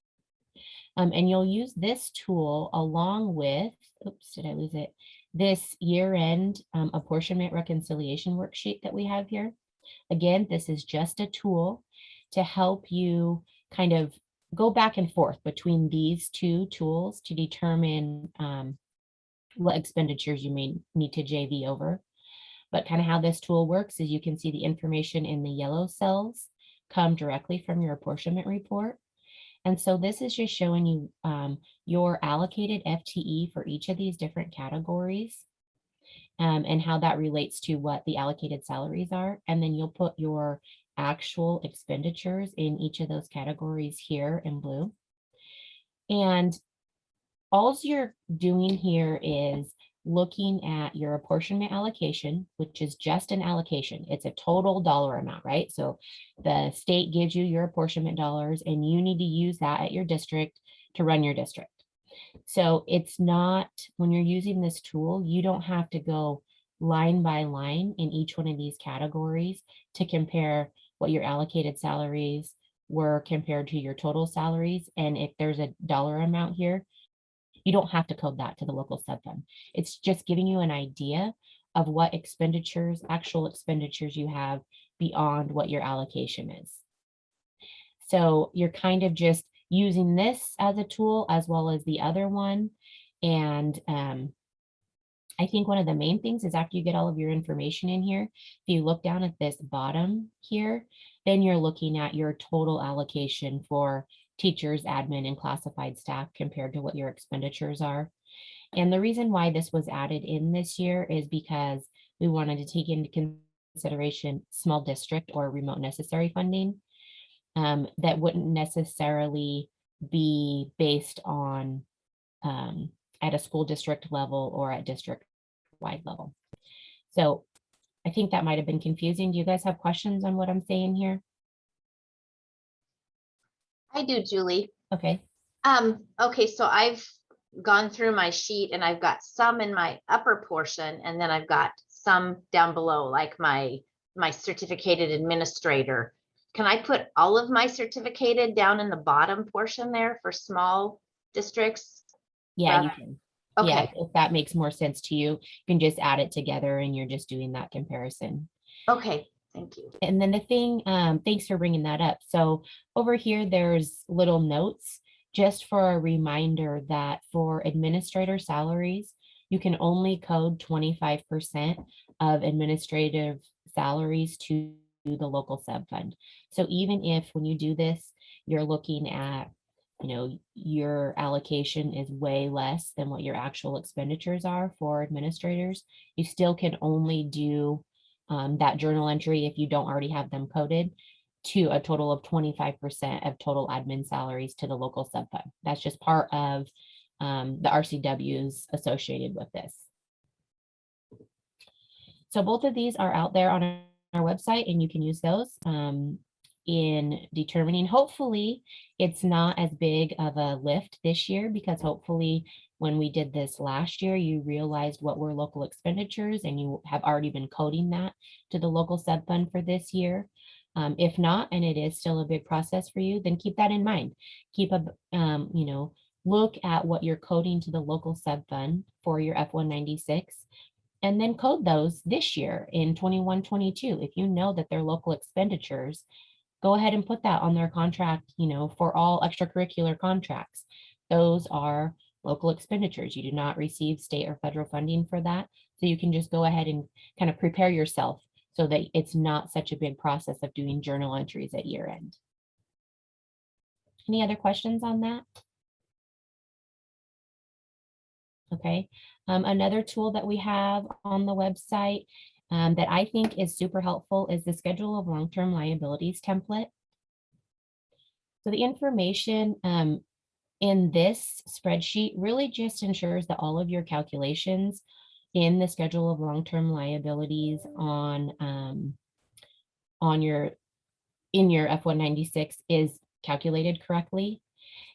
And you'll use this tool along with, oops, did I lose it? This year-end apportionment reconciliation worksheet that we have here. Again, this is just a tool to help you kind of go back and forth between these two tools to determine what expenditures you may need to JV over. But kind of how this tool works is you can see the information in the yellow cells come directly from your apportionment report. And so this is just showing you your allocated FTE for each of these different categories and how that relates to what the allocated salaries are. And then you'll put your actual expenditures in each of those categories here in blue. And all you're doing here is looking at your apportionment allocation, which is just an allocation. It's a total dollar amount, right? So the state gives you your apportionment dollars and you need to use that at your district to run your district. So it's not, when you're using this tool, you don't have to go line by line in each one of these categories to compare what your allocated salaries were compared to your total salaries. And if there's a dollar amount here, you don't have to code that to the local subfund. It's just giving you an idea of what expenditures, actual expenditures you have beyond what your allocation is. So you're kind of just using this as a tool as well as the other one. And I think one of the main things is after you get all of your information in here, if you look down at this bottom here, then you're looking at your total allocation for teachers, admin, and classified staff compared to what your expenditures are. And the reason why this was added in this year is because we wanted to take into consideration small district or remote necessary funding that wouldn't necessarily be based on at a school district level or at district-wide level. So I think that might have been confusing. Do you guys have questions on what I'm saying here? I do, Julie. Okay. Okay, so I've gone through my sheet and I've got some in my upper portion and then I've got some down below, like my certificated administrator. Can I put all of my certificated down in the bottom portion there for small districts? Yeah, you can. Okay. Yeah, if that makes more sense to you, you can just add it together and you're just doing that comparison. Okay, thank you. And then the thing, thanks for bringing that up. So over here, there's little notes just for a reminder that for administrator salaries, you can only code 25% of administrative salaries to the local subfund. So even if when you do this, you're looking at, your allocation is way less than what your actual expenditures are for administrators, you still can only do that journal entry if you don't already have them coded to a total of 25% of total admin salaries to the local subfund. That's just part of the RCWs associated with this. So both of these are out there on our website and you can use those. in determining, hopefully it's not as big of a lift this year, because hopefully when we did this last year, you realized what were local expenditures and you have already been coding that to the local subfund for this year. If not, and it is still a big process for you, then keep that in mind. Keep a, look at what you're coding to the local subfund for your F196, and then code those this year in 21-22. If you know that they're local expenditures, go ahead and put that on their contract, for all extracurricular contracts. Those are local expenditures. You do not receive state or federal funding for that. So you can just go ahead and kind of prepare yourself so that it's not such a big process of doing journal entries at year end. Any other questions on that? Okay, another tool that we have on the website that I think is super helpful is the schedule of long-term liabilities template. So the information in this spreadsheet really just ensures that all of your calculations in the schedule of long-term liabilities in your F196 is calculated correctly.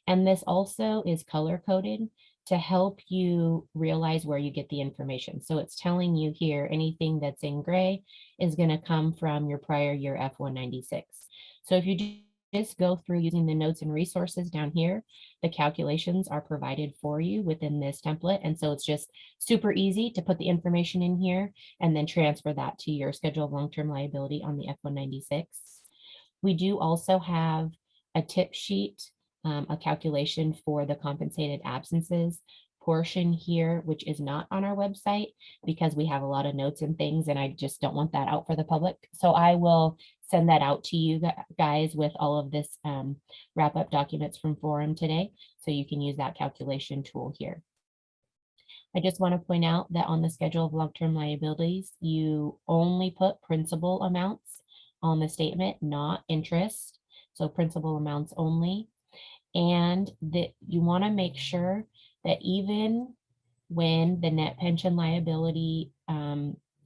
And this also is color coded to help you realize where you get the information. So it's telling you here, anything that's in gray is going to come from your prior year F196. So if you just go through using the notes and resources down here, the calculations are provided for you within this template. And so it's just super easy to put the information in here and then transfer that to your schedule of long-term liability on the F196. We do also have a tip sheet, a calculation for the compensated absences portion here, which is not on our website because we have a lot of notes and things, and I just don't want that out for the public. So I will send that out to you guys with all of this wrap-up documents from Forum today, so you can use that calculation tool here. I just want to point out that on the schedule of long-term liabilities, you only put principal amounts on the statement, not interest. So principal amounts only. And that you want to make sure that even when the net pension liability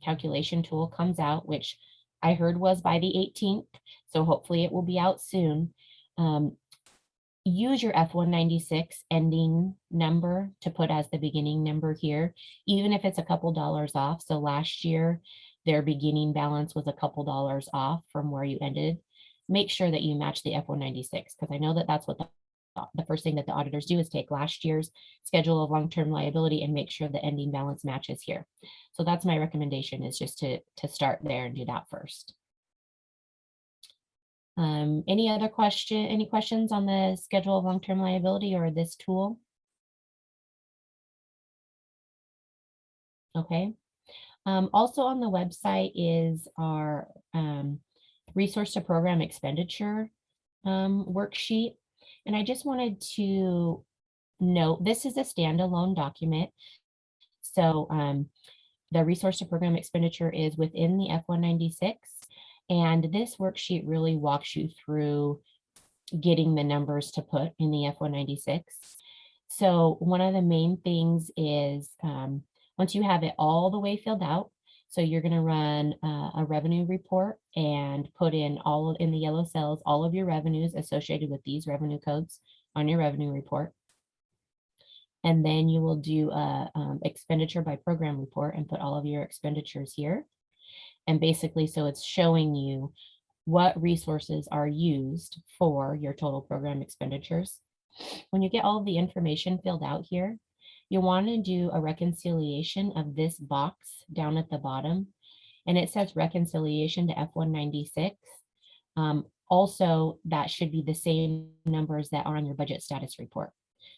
calculation tool comes out, which I heard was by the 18th, so hopefully it will be out soon, use your F196 ending number to put as the beginning number here, even if it's a couple dollars off. So last year, their beginning balance was a couple dollars off from where you ended. Make sure that you match the F196, because I know that that's what the first thing that the auditors do is take last year's schedule of long-term liability and make sure the ending balance matches here. So that's my recommendation, is just to start there and do that first. Any questions on the schedule of long-term liability or this tool? Okay. Also on the website is our resource to program expenditure worksheet. And I just wanted to note, this is a standalone document. So the resource to program expenditure is within the F196. And this worksheet really walks you through getting the numbers to put in the F196. So one of the main things is once you have it all the way filled out, so you're going to run a revenue report and put in in the yellow cells, all of your revenues associated with these revenue codes on your revenue report. And then you will do a expenditure by program report and put all of your expenditures here. And basically, so it's showing you what resources are used for your total program expenditures. When you get all of the information filled out here, you want to do a reconciliation of this box down at the bottom. And it says reconciliation to F196. Also, that should be the same numbers that are on your budget status report.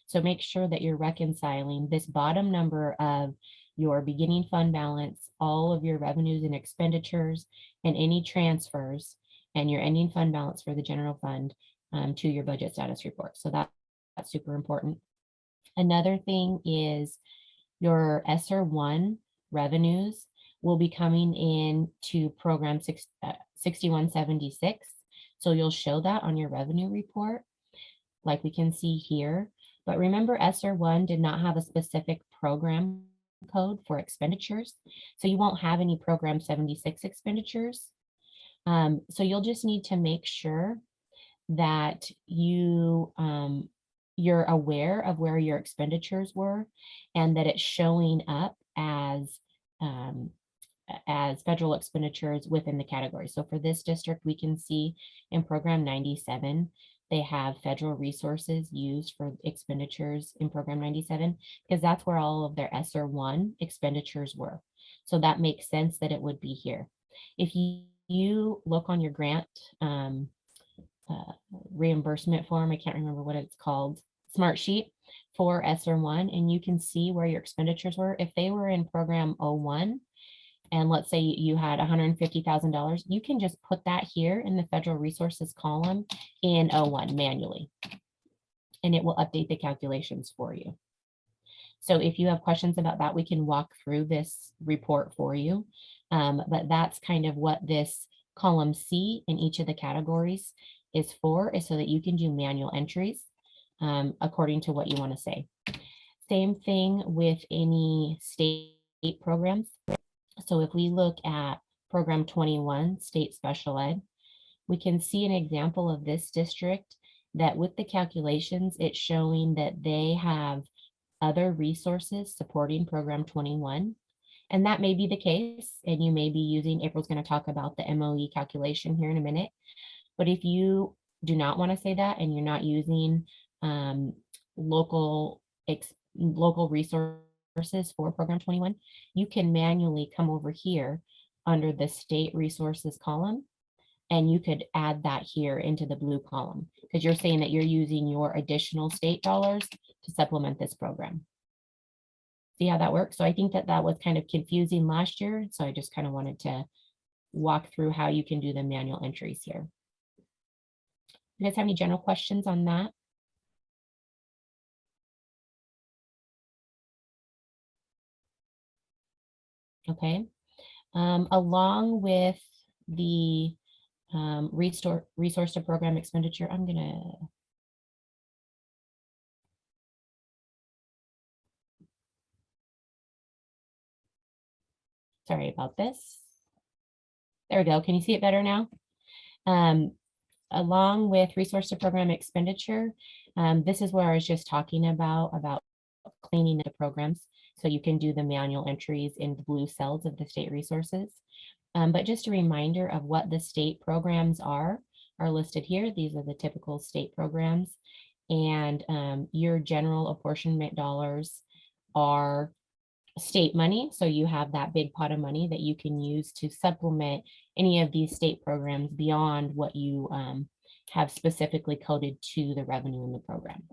So make sure that you're reconciling this bottom number of your beginning fund balance, all of your revenues and expenditures, and any transfers, and your ending fund balance for the general fund to your budget status report. So that's super important. Another thing is your ESSER 1 revenues will be coming in to program 6176. So you'll show that on your revenue report, like we can see here. But remember, ESSER 1 did not have a specific program code for expenditures. So you won't have any program 76 expenditures. So you'll just need to make sure that you're aware of where your expenditures were and that it's showing up as federal expenditures within the category. So for this district, we can see in program 97, they have federal resources used for expenditures in program 97, because that's where all of their ESSER 1 expenditures were. So that makes sense that it would be here. If you look on your grant reimbursement form, I can't remember what it's called, Smart Sheet for ESSER 1, and you can see where your expenditures were. If they were in program 01, and let's say you had $150,000, you can just put that here in the federal resources column in 01 manually, and it will update the calculations for you. So if you have questions about that, we can walk through this report for you. But that's kind of what this column C in each of the categories is for, is so that you can do manual entries according to what you want to say. Same thing with any state programs. So if we look at program 21, state special ed, we can see an example of this district that with the calculations, it's showing that they have other resources supporting program 21. And that may be the case, and you may be using, April's going to talk about the MOE calculation here in a minute. But if you do not want to say that and you're not using local resources for program 21, you can manually come over here under the state resources column, and you could add that here into the blue column, because you're saying that you're using your additional state dollars to supplement this program. See how that works? So I think that that was kind of confusing last year. So I just kind of wanted to walk through how you can do the manual entries here. You guys have any general questions on that? Okay. Along with the resource to program expenditure, I'm gonna sorry about this. There we go. Can you see it better now? Along with resource to program expenditure, this is where I was just talking about cleaning the programs. So you can do the manual entries in the blue cells of the state resources. But just a reminder of what the state programs are listed here. These are the typical state programs. And your general apportionment dollars are state money. So you have that big pot of money that you can use to supplement any of these state programs beyond what you have specifically coded to the revenue in the program.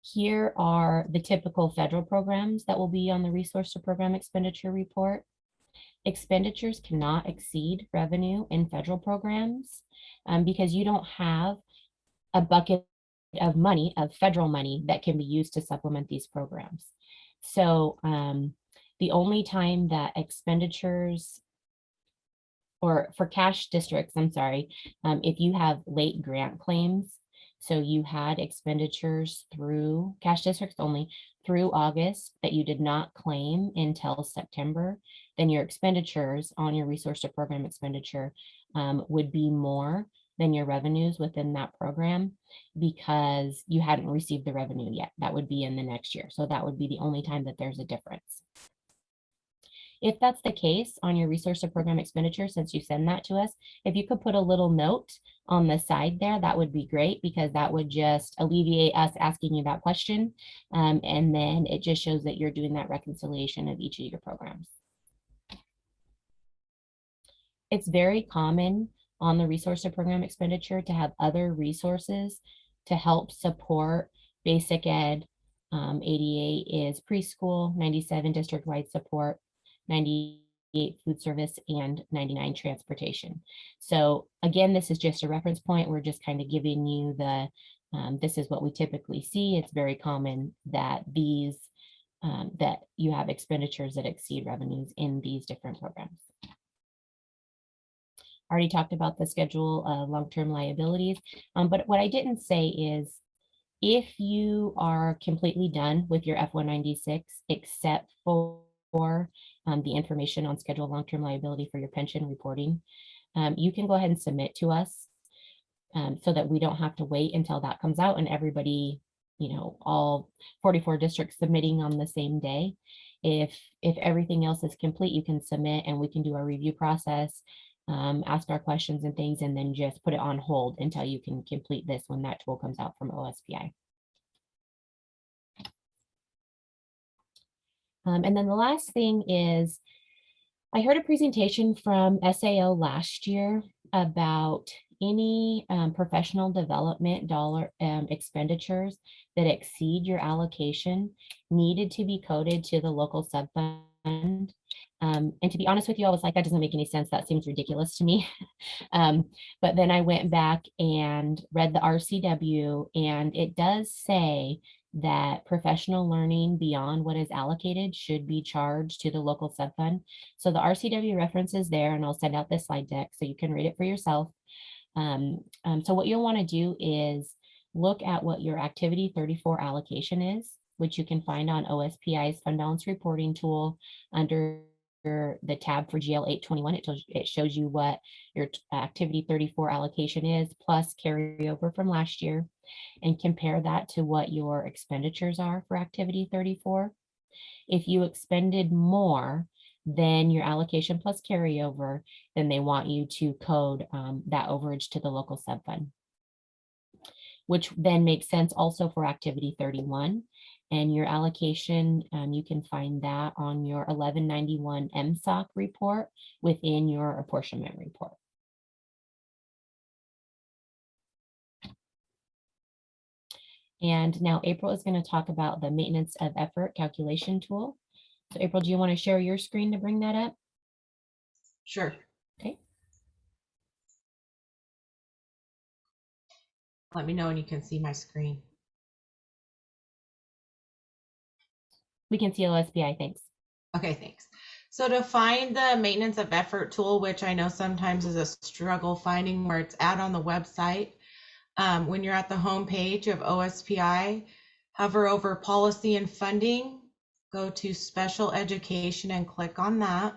Here are the typical federal programs that will be on the resource to program expenditure report. Expenditures cannot exceed revenue in federal programs because you don't have a bucket of money, of federal money, that can be used to supplement these programs. So the only time that expenditures, or for cash districts, I'm sorry, if you have late grant claims, so you had expenditures through cash districts only through August that you did not claim until September, then your expenditures on your resource to program expenditure would be more than your revenues within that program because you hadn't received the revenue yet. That would be in the next year. So that would be the only time that there's a difference. If that's the case on your resource to program expenditure, since you send that to us, if you could put a little note on the side there, that would be great, because that would just alleviate us asking you that question. And then it just shows that you're doing that reconciliation of each of your programs. It's very common on the resource to program expenditure to have other resources to help support basic ed. 88 is preschool, 97 district-wide support, 98 food service, and 99 transportation. So again, this is just a reference point. We're just kind of giving you the, this is what we typically see. It's very common that these, that you have expenditures that exceed revenues in these different programs. Already talked about the schedule of long-term liabilities, but what I didn't say is if you are completely done with your F196, except for the information on scheduled long-term liability for your pension reporting, you can go ahead and submit to us so that we don't have to wait until that comes out and everybody, all 44 districts submitting on the same day. If everything else is complete, you can submit and we can do a review process, ask our questions and things, and then just put it on hold until you can complete this when that tool comes out from OSPI. And then the last thing is, I heard a presentation from SAO last year about any professional development dollar expenditures that exceed your allocation needed to be coded to the local subfund. And to be honest with you, I was like, that doesn't make any sense. That seems ridiculous to me. But then I went back and read the RCW, and it does say that professional learning beyond what is allocated should be charged to the local subfund. So the RCW reference is there, and I'll send out this slide deck so you can read it for yourself. So what you'll want to do is look at what your activity 34 allocation is, which you can find on OSPI's fund balance reporting tool under the tab for GL 821. It shows you what your activity 34 allocation is plus carryover from last year, and compare that to what your expenditures are for activity 34. If you expended more than your allocation plus carryover, then they want you to code that overage to the local subfund, which then makes sense also for activity 31. And your allocation, you can find that on your 1191 SOC report within your apportionment report. And now April is going to talk about the maintenance of effort calculation tool. So April, do you want to share your screen to bring that up? Sure. Okay. Let me know when you can see my screen. We can see OSPI, thanks. Okay, thanks. So to find the maintenance of effort tool, which I know sometimes is a struggle finding where it's at on the website, when you're at the home page of OSPI, hover over policy and funding, go to special education and click on that.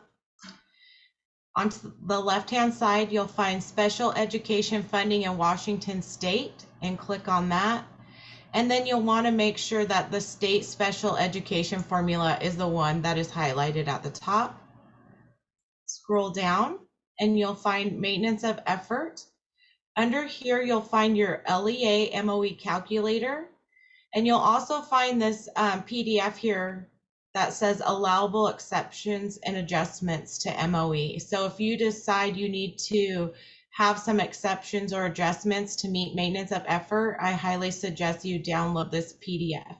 On the left-hand side, you'll find special education funding in Washington State and click on that. And then you'll want to make sure that the state special education formula is the one that is highlighted at the top. Scroll down and you'll find maintenance of effort. Under here, you'll find your LEA MOE calculator. And you'll also find this PDF here that says allowable exceptions and adjustments to MOE. So if you decide you need to have some exceptions or adjustments to meet maintenance of effort, I highly suggest you download this PDF.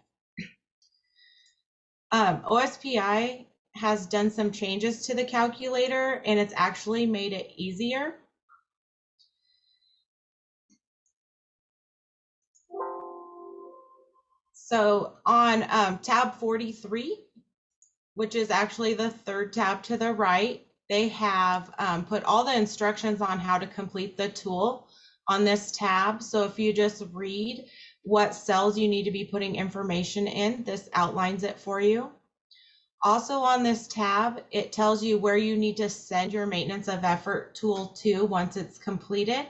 OSPI has done some changes to the calculator and it's actually made it easier. So on tab 43, which is actually the third tab to the right, they have put all the instructions on how to complete the tool on this tab. So if you just read what cells you need to be putting information in, this outlines it for you. Also on this tab, it tells you where you need to send your maintenance of effort tool to once it's completed.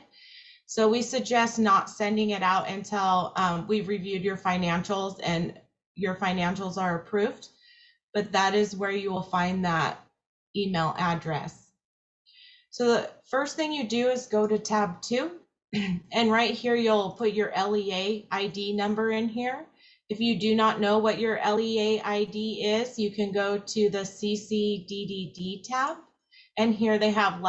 So we suggest not sending it out until we've reviewed your financials and your financials are approved, but that is where you will find that email address. So the first thing you do is go to tab 2, and right here you'll put your LEA ID number in here. If you do not know what your LEA ID is, you can go to the CCDDD tab, and here they have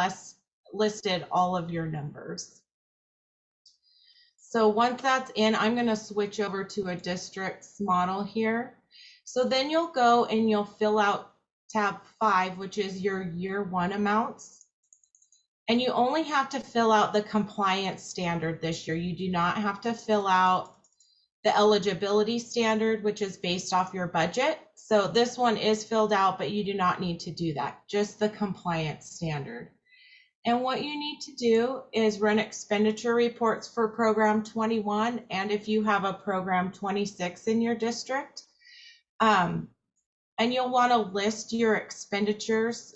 listed all of your numbers. So once that's in, I'm going to switch over to a districts model here. So then you'll go and you'll fill out tab 5, which is your year 1 amounts. And you only have to fill out the compliance standard this year. You do not have to fill out the eligibility standard, which is based off your budget. So this one is filled out, but you do not need to do that, just the compliance standard. And what you need to do is run expenditure reports for program 21. And if you have a program 26 in your district, And you'll want to list your expenditures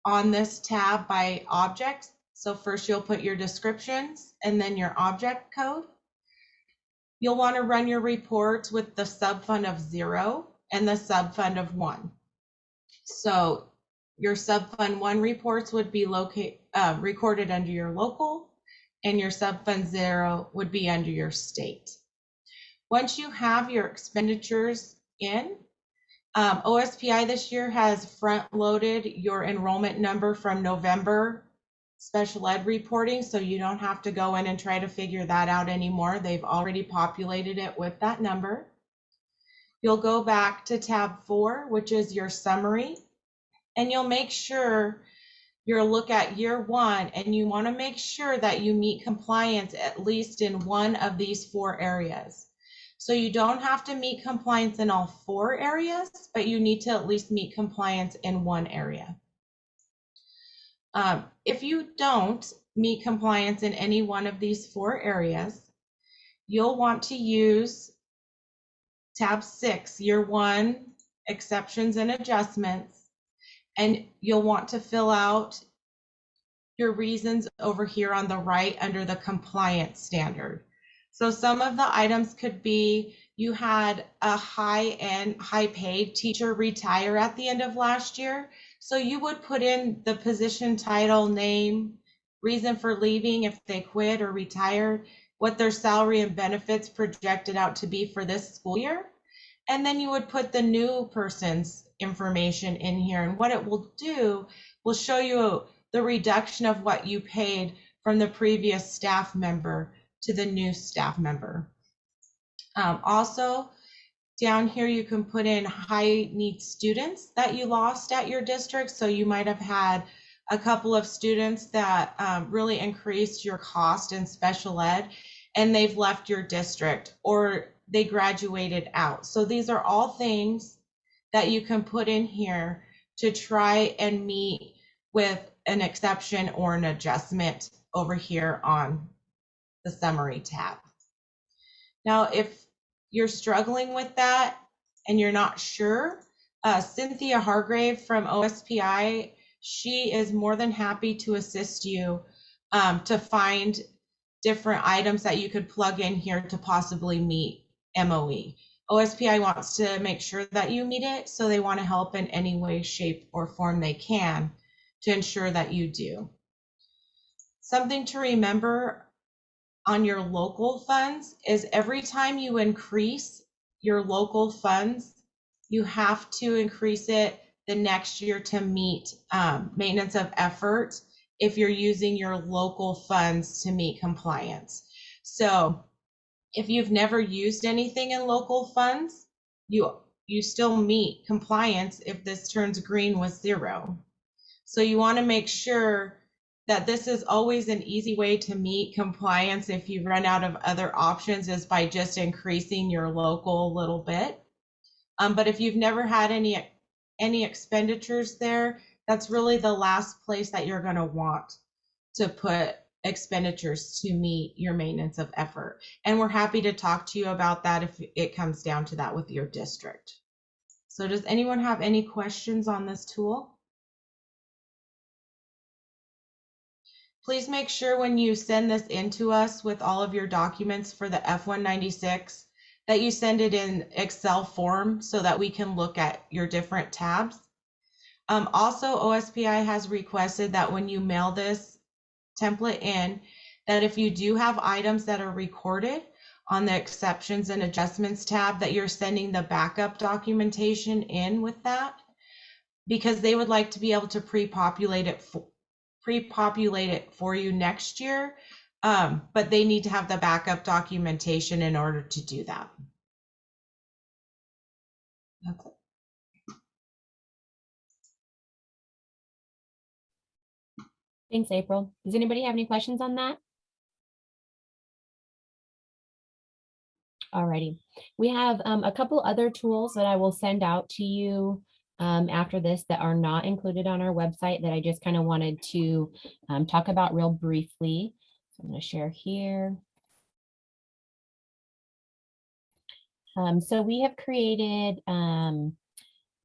on this tab by object. So first you'll put your descriptions and then your object code. You'll want to run your reports with the subfund of 0 and the subfund of 1. So your subfund 1 reports would be recorded under your local, and your subfund 0 would be under your state. Once you have your expenditures in, OSPI this year has front-loaded your enrollment number from November special ed reporting, so you don't have to go in and try to figure that out anymore. They've already populated it with that number. You'll go back to tab 4, which is your summary, and you'll make sure you'll look at year 1, and you want to make sure that you meet compliance at least in one of these 4 areas. So you don't have to meet compliance in all 4 areas, but you need to at least meet compliance in one area. If you don't meet compliance in any one of these 4 areas, you'll want to use tab 6, year 1, exceptions and adjustments, and you'll want to fill out your reasons over here on the right under the compliance standard. So some of the items could be you had a high paid teacher retire at the end of last year. So you would put in the position title, name, reason for leaving if they quit or retired, what their salary and benefits projected out to be for this school year. And then you would put the new person's information in here. And what it will do will show you the reduction of what you paid from the previous staff member to the new staff member. Also, down here, you can put in high need students that you lost at your district. So you might have had a couple of students that really increased your cost in special ed, and they've left your district or they graduated out. So these are all things that you can put in here to try and meet with an exception or an adjustment over here on the summary tab. Now, if you're struggling with that and you're not sure, Cynthia Hargrave from OSPI, she is more than happy to assist you to find different items that you could plug in here to possibly meet MOE. OSPI wants to make sure that you meet it, so they want to help in any way, shape, or form they can to ensure that you do. Something to remember on your local funds is every time you increase your local funds, you have to increase it the next year to meet maintenance of effort if you're using your local funds to meet compliance. So if you've never used anything in local funds, you still meet compliance if this turns green with 0. So you want to make sure that this is always an easy way to meet compliance if you run out of other options, is by just increasing your local a little bit. But if you've never had any expenditures there, that's really the last place that you're going to want to put expenditures to meet your maintenance of effort. And we're happy to talk to you about that if it comes down to that with your district. So does anyone have any questions on this tool? Please make sure when you send this in to us with all of your documents for the F196 that you send it in Excel form so that we can look at your different tabs. Also, OSPI has requested that when you mail this template in, that if you do have items that are recorded on the exceptions and adjustments tab, that you're sending the backup documentation in with that, because they would like to be able to pre-populate it for you next year, but they need to have the backup documentation in order to do that. That's it. Thanks, April. Does anybody have any questions on that? Alrighty, we have a couple other tools that I will send out to you after this that are not included on our website that I just kind of wanted to talk about real briefly. So I'm going to share here. So we have created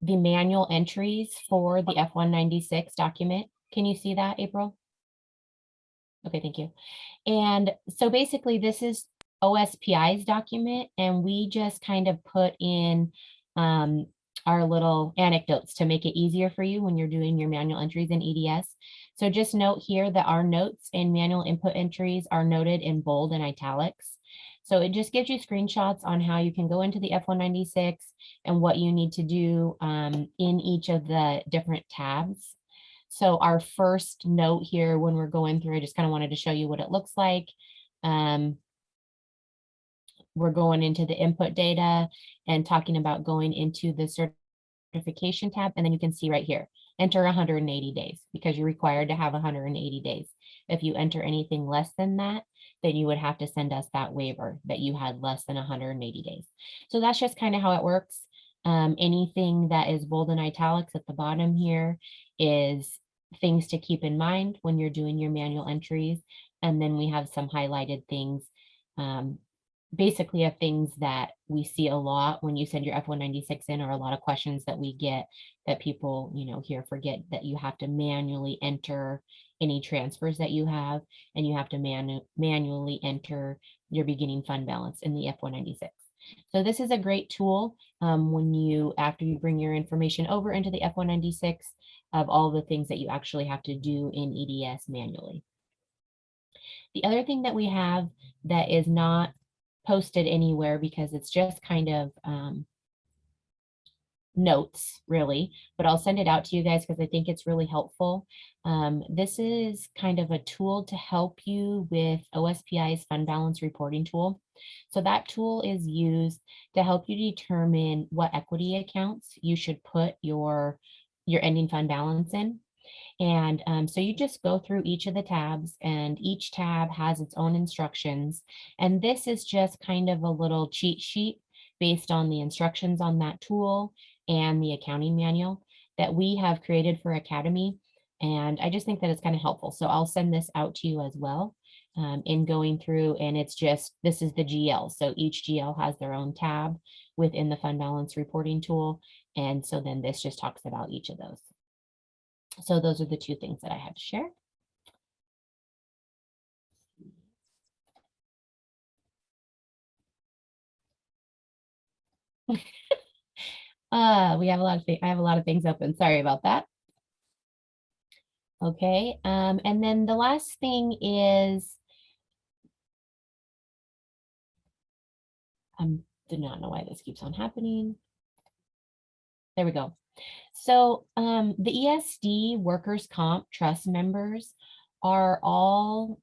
the manual entries for the F196 document. Can you see that, April? Okay, thank you. And so basically this is OSPI's document, and we just kind of put in our little anecdotes to make it easier for you when you're doing your manual entries in EDS. So just note here that our notes and manual input entries are noted in bold and italics. So it just gives you screenshots on how you can go into the F196 and what you need to do in each of the different tabs. So our first note here when we're going through, I just kind of wanted to show you what it looks like. We're going into the input data and talking about going into the certification tab. And then you can see right here, enter 180 days because you're required to have 180 days. If you enter anything less than that, then you would have to send us that waiver that you had less than 180 days. So that's just kind of how it works. Anything that is bold and italics at the bottom here is things to keep in mind when you're doing your manual entries. And then we have some highlighted things, basically of things that we see a lot when you send your F196 in, or a lot of questions that we get that people, here forget that you have to manually enter any transfers that you have, and you have to manually enter your beginning fund balance in the F196. So this is a great tool after you bring your information over into the F196 of all the things that you actually have to do in EDS manually. The other thing that we have that is not posted anywhere because it's just kind of notes really, but I'll send it out to you guys because I think it's really helpful. This is kind of a tool to help you with OSPI's fund balance reporting tool. So that tool is used to help you determine what equity accounts you should put your ending fund balance in. And so you just go through each of the tabs, and each tab has its own instructions. And this is just kind of a little cheat sheet based on the instructions on that tool and the accounting manual that we have created for Academy. And I just think that it's kind of helpful. So I'll send this out to you as well in going through, and it's just, this is the GL. So each GL has their own tab within the fund balance reporting tool. And so then this just talks about each of those. So those are the two things that I had to share. We have a lot of things. I have a lot of things open. Sorry about that. Okay, and then the last thing is, I do not know why this keeps on happening. There we go. So the ESD workers' comp trust members are all,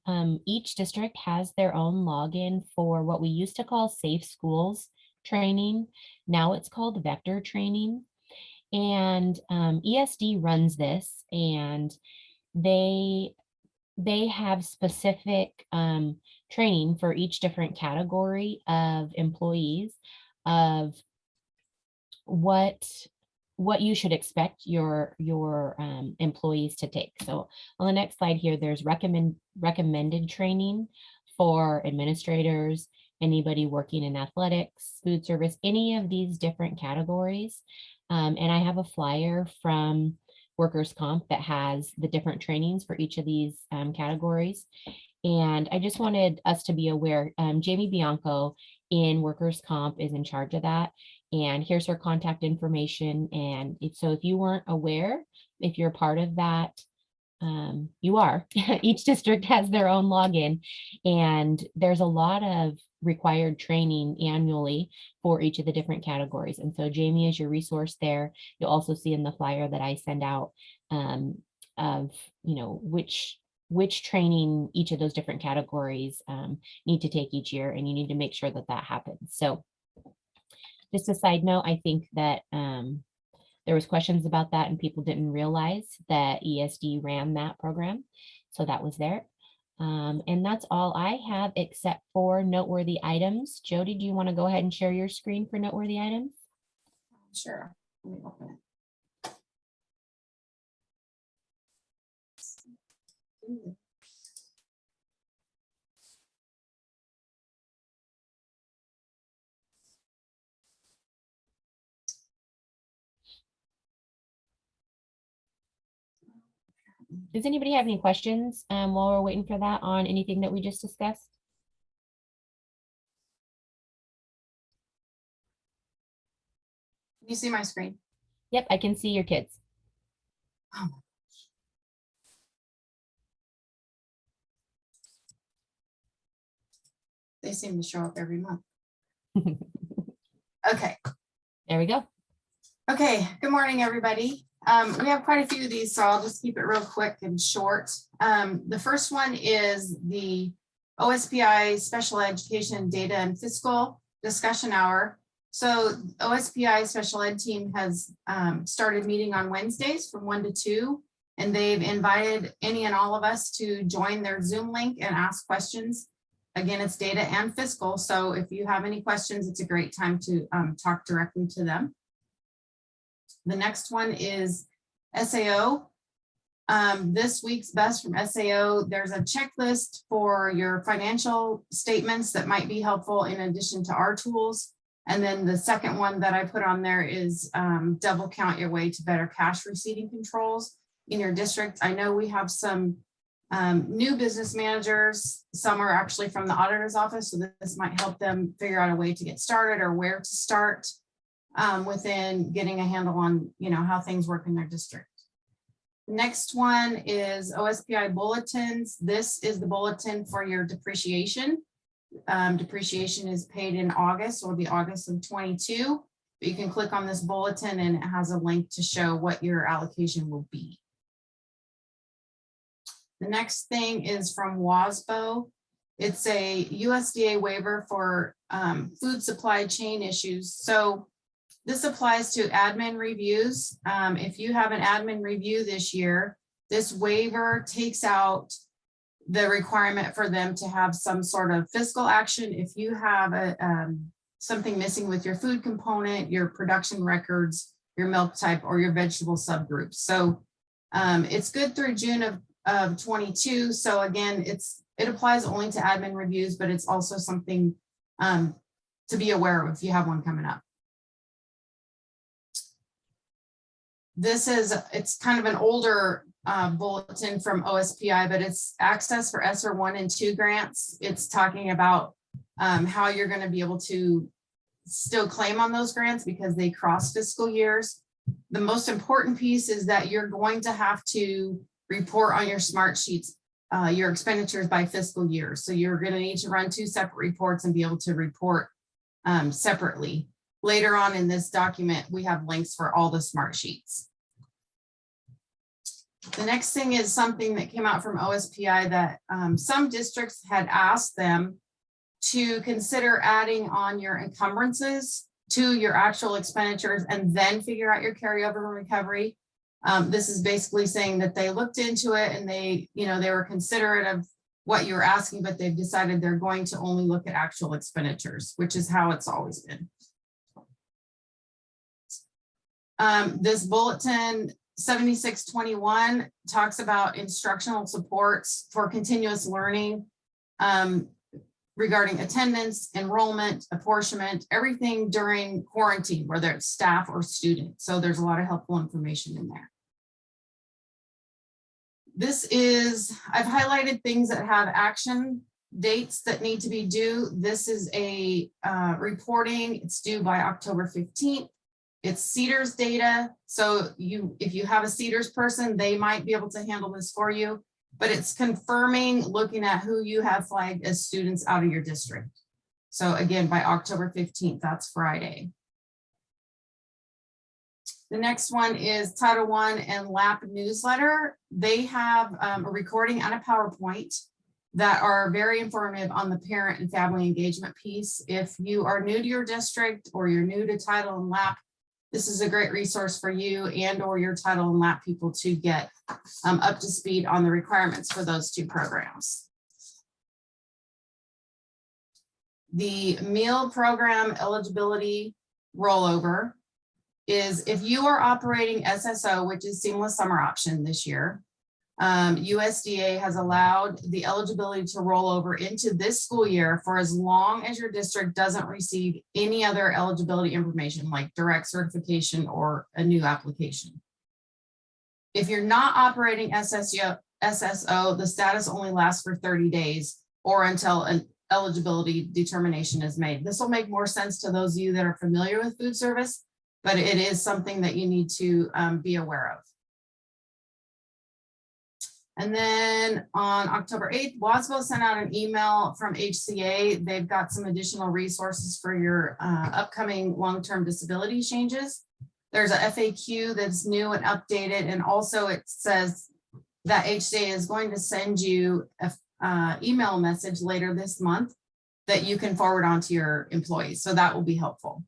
each district has their own login for what we used to call Safe Schools training. Now it's called Vector training. And ESD runs this, and they have specific training for each different category of employees of what you should expect your employees to take. So on the next slide here, there's recommended training for administrators, anybody working in athletics, food service, any of these different categories. And I have a flyer from workers' comp that has the different trainings for each of these categories. And I just wanted us to be aware, Jamie Bianco in workers' comp is in charge of that. And here's her contact information. And so if you weren't aware, if you're part of that, you are. Each district has their own login, and there's a lot of required training annually for each of the different categories. And so Jamie is your resource there. You'll also see in the flyer that I send out of which training each of those different categories need to take each year, and you need to make sure that that happens. So just a side note, I think that there was questions about that and people didn't realize that ESD ran that program. So that was there. And that's all I have except for noteworthy items. Jody, do you want to go ahead and share your screen for noteworthy items? Sure. Let me open it. Does anybody have any questions while we're waiting for that on anything that we just discussed? You see my screen? Yep, I can see your kids. Oh. They seem to show up every month. Okay. There we go. Okay. Good morning, everybody. We have quite a few of these, so I'll just keep it real quick and short. The first one is the OSPI Special Education Data and Fiscal Discussion Hour. So OSPI Special Ed team has started meeting on Wednesdays from 1 to 2, and they've invited any and all of us to join their Zoom link and ask questions. Again, it's data and fiscal, so if you have any questions, it's a great time to talk directly to them. The next one is SAO. This week's best from SAO, there's a checklist for your financial statements that might be helpful in addition to our tools. And then the second one that I put on there is double count your way to better cash receipting controls in your district. I know we have some new business managers. Some are actually from the auditor's office, so this might help them figure out a way to get started or where to start within getting a handle on, how things work in their district. Next one is OSPI bulletins. This is the bulletin for your depreciation. Depreciation is paid in August, or the August of 22. But you can click on this bulletin and it has a link to show what your allocation will be. The next thing is from WASBO. It's a USDA waiver for food supply chain issues. So this applies to admin reviews. If you have an admin review this year, this waiver takes out the requirement for them to have some sort of fiscal action. If you have something missing with your food component, your production records, your milk type, or your vegetable subgroups. So it's good through June of 22. So again, it applies only to admin reviews, but it's also something to be aware of if you have one coming up. It's kind of an older bulletin from OSPI, but it's access for ESSER 1 and 2 grants. It's talking about how you're going to be able to still claim on those grants because they cross fiscal years. The most important piece is that you're going to have to report on your smart sheets, your expenditures by fiscal year. So you're going to need to run 2 separate reports and be able to report separately. Later on in this document, we have links for all the smart sheets. The next thing is something that came out from OSPI that some districts had asked them to consider adding on your encumbrances to your actual expenditures and then figure out your carryover and recovery. This is basically saying that they looked into it and they were considerate of what you're asking, but they've decided they're going to only look at actual expenditures, which is how it's always been. This bulletin 7621 talks about instructional supports for continuous learning regarding attendance, enrollment, apportionment, everything during quarantine, whether it's staff or student. So there's a lot of helpful information in there. I've highlighted things that have action dates that need to be due. This is a reporting. It's due by October 15th. It's CEDARS data. So if you have a CEDARS person, they might be able to handle this for you, but it's confirming, looking at who you have flagged as students out of your district. So again, by October 15th, that's Friday. The next one is Title I and LAP newsletter. They have a recording and a PowerPoint that are very informative on the parent and family engagement piece. If you are new to your district or you're new to Title and LAP, this is a great resource for you and or your Title and LAP people to get up to speed on the requirements for those 2 programs. The meal program eligibility rollover is if you are operating SSO, which is seamless summer option this year, USDA has allowed the eligibility to roll over into this school year for as long as your district doesn't receive any other eligibility information like direct certification or a new application. If you're not operating SSO, the status only lasts for 30 days or until an eligibility determination is made. This will make more sense to those of you that are familiar with food service, but it is something that you need to be aware of. And then on October 8th, WASBO sent out an email from HCA. They've got some additional resources for your upcoming long-term disability changes. There's a FAQ that's new and updated. And also it says that HCA is going to send you a email message later this month that you can forward on to your employees. So that will be helpful.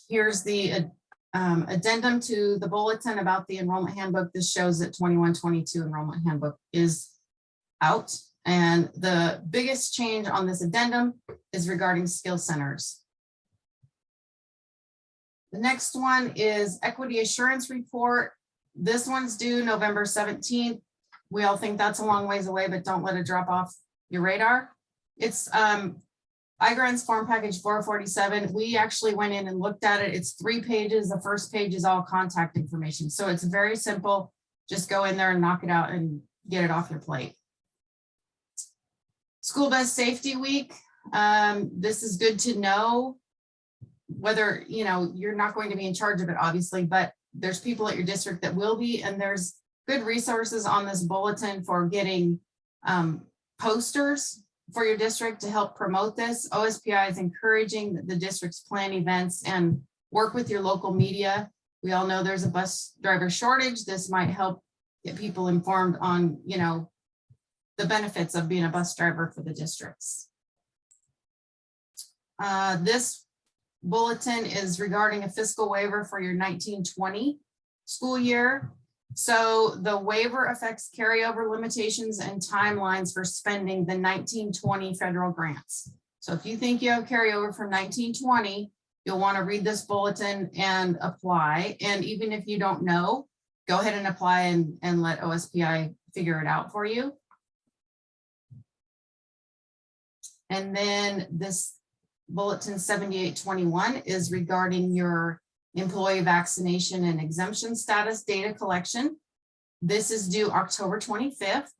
Here's the addendum to the bulletin about the enrollment handbook. This shows that 21-22 enrollment handbook is out. And the biggest change on this addendum is regarding skill centers. The next one is equity assurance report. This one's due November 17th. We all think that's a long ways away, but don't let it drop off your radar. It's IGRAN's form package 447. We actually went in and looked at it. It's 3 pages. The first page is all contact information. So it's very simple. Just go in there and knock it out and get it off your plate. School Bus Safety Week. This is good to know whether, you know, you're not going to be in charge of it, obviously, but there's people at your district that will be, and there's good resources on this bulletin for getting posters for your district to help promote this. OSPI is encouraging the districts plan events and work with your local media. We all know there's a bus driver shortage. This might help get people informed on, you know, the benefits of being a bus driver for the districts. This bulletin is regarding a fiscal waiver for your 1920 school year. So the waiver affects carryover limitations and timelines for spending the 1920 federal grants. So if you think you have carryover from 1920, you'll want to read this bulletin and apply. And even if you don't know, go ahead and apply and let OSPI figure it out for you. And then this bulletin 7821 is regarding your employee vaccination and exemption status data collection. This is due October 25th.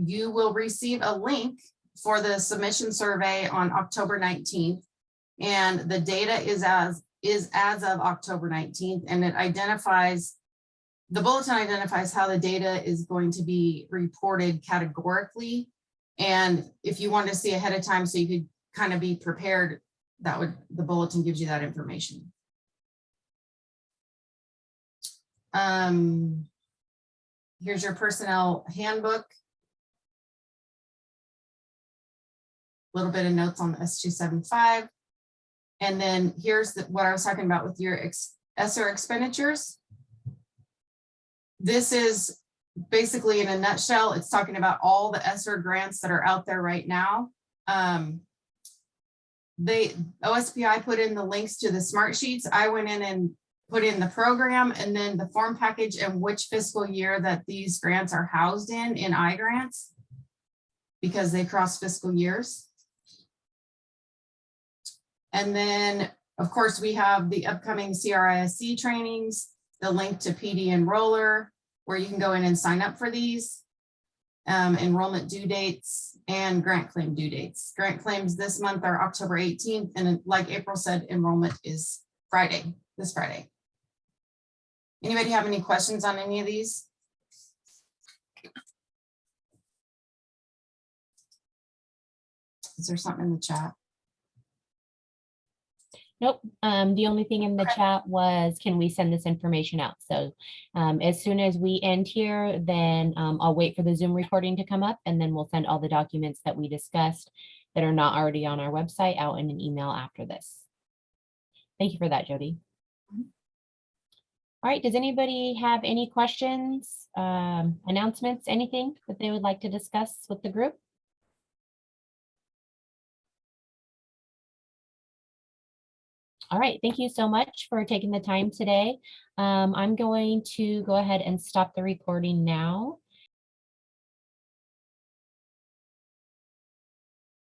You will receive a link for the submission survey on October 19th. And the data is as of October 19th, and it identifies, the bulletin identifies how the data is going to be reported categorically. And if you want to see ahead of time so you could kind of be prepared, the bulletin gives you that information. Here's your personnel handbook. A little bit of notes on the S275. And then here's what I was talking about with your ESSER expenditures. This is basically in a nutshell, it's talking about all the ESSER grants that are out there right now. OSPI put in the links to the smart sheets. I went in and put in the program and then the form package and which fiscal year that these grants are housed in iGrants, because they cross fiscal years. And then, of course, we have the upcoming CRISC trainings, the link to PD Enroller, where you can go in and sign up for these, enrollment due dates, and grant claim due dates. Grant claims this month are October 18th, and like April said, enrollment is this Friday. Anybody have any questions on any of these? Is there something in the chat? Nope. The only thing in the chat was, can we send this information out? So as soon as we end here, then I'll wait for the Zoom recording to come up, and then we'll send all the documents that we discussed that are not already on our website out in an email after this. Thank you for that, Jody. All right, does anybody have any questions, announcements, anything that they would like to discuss with the group? All right, thank you so much for taking the time today. I'm going to go ahead and stop the recording now.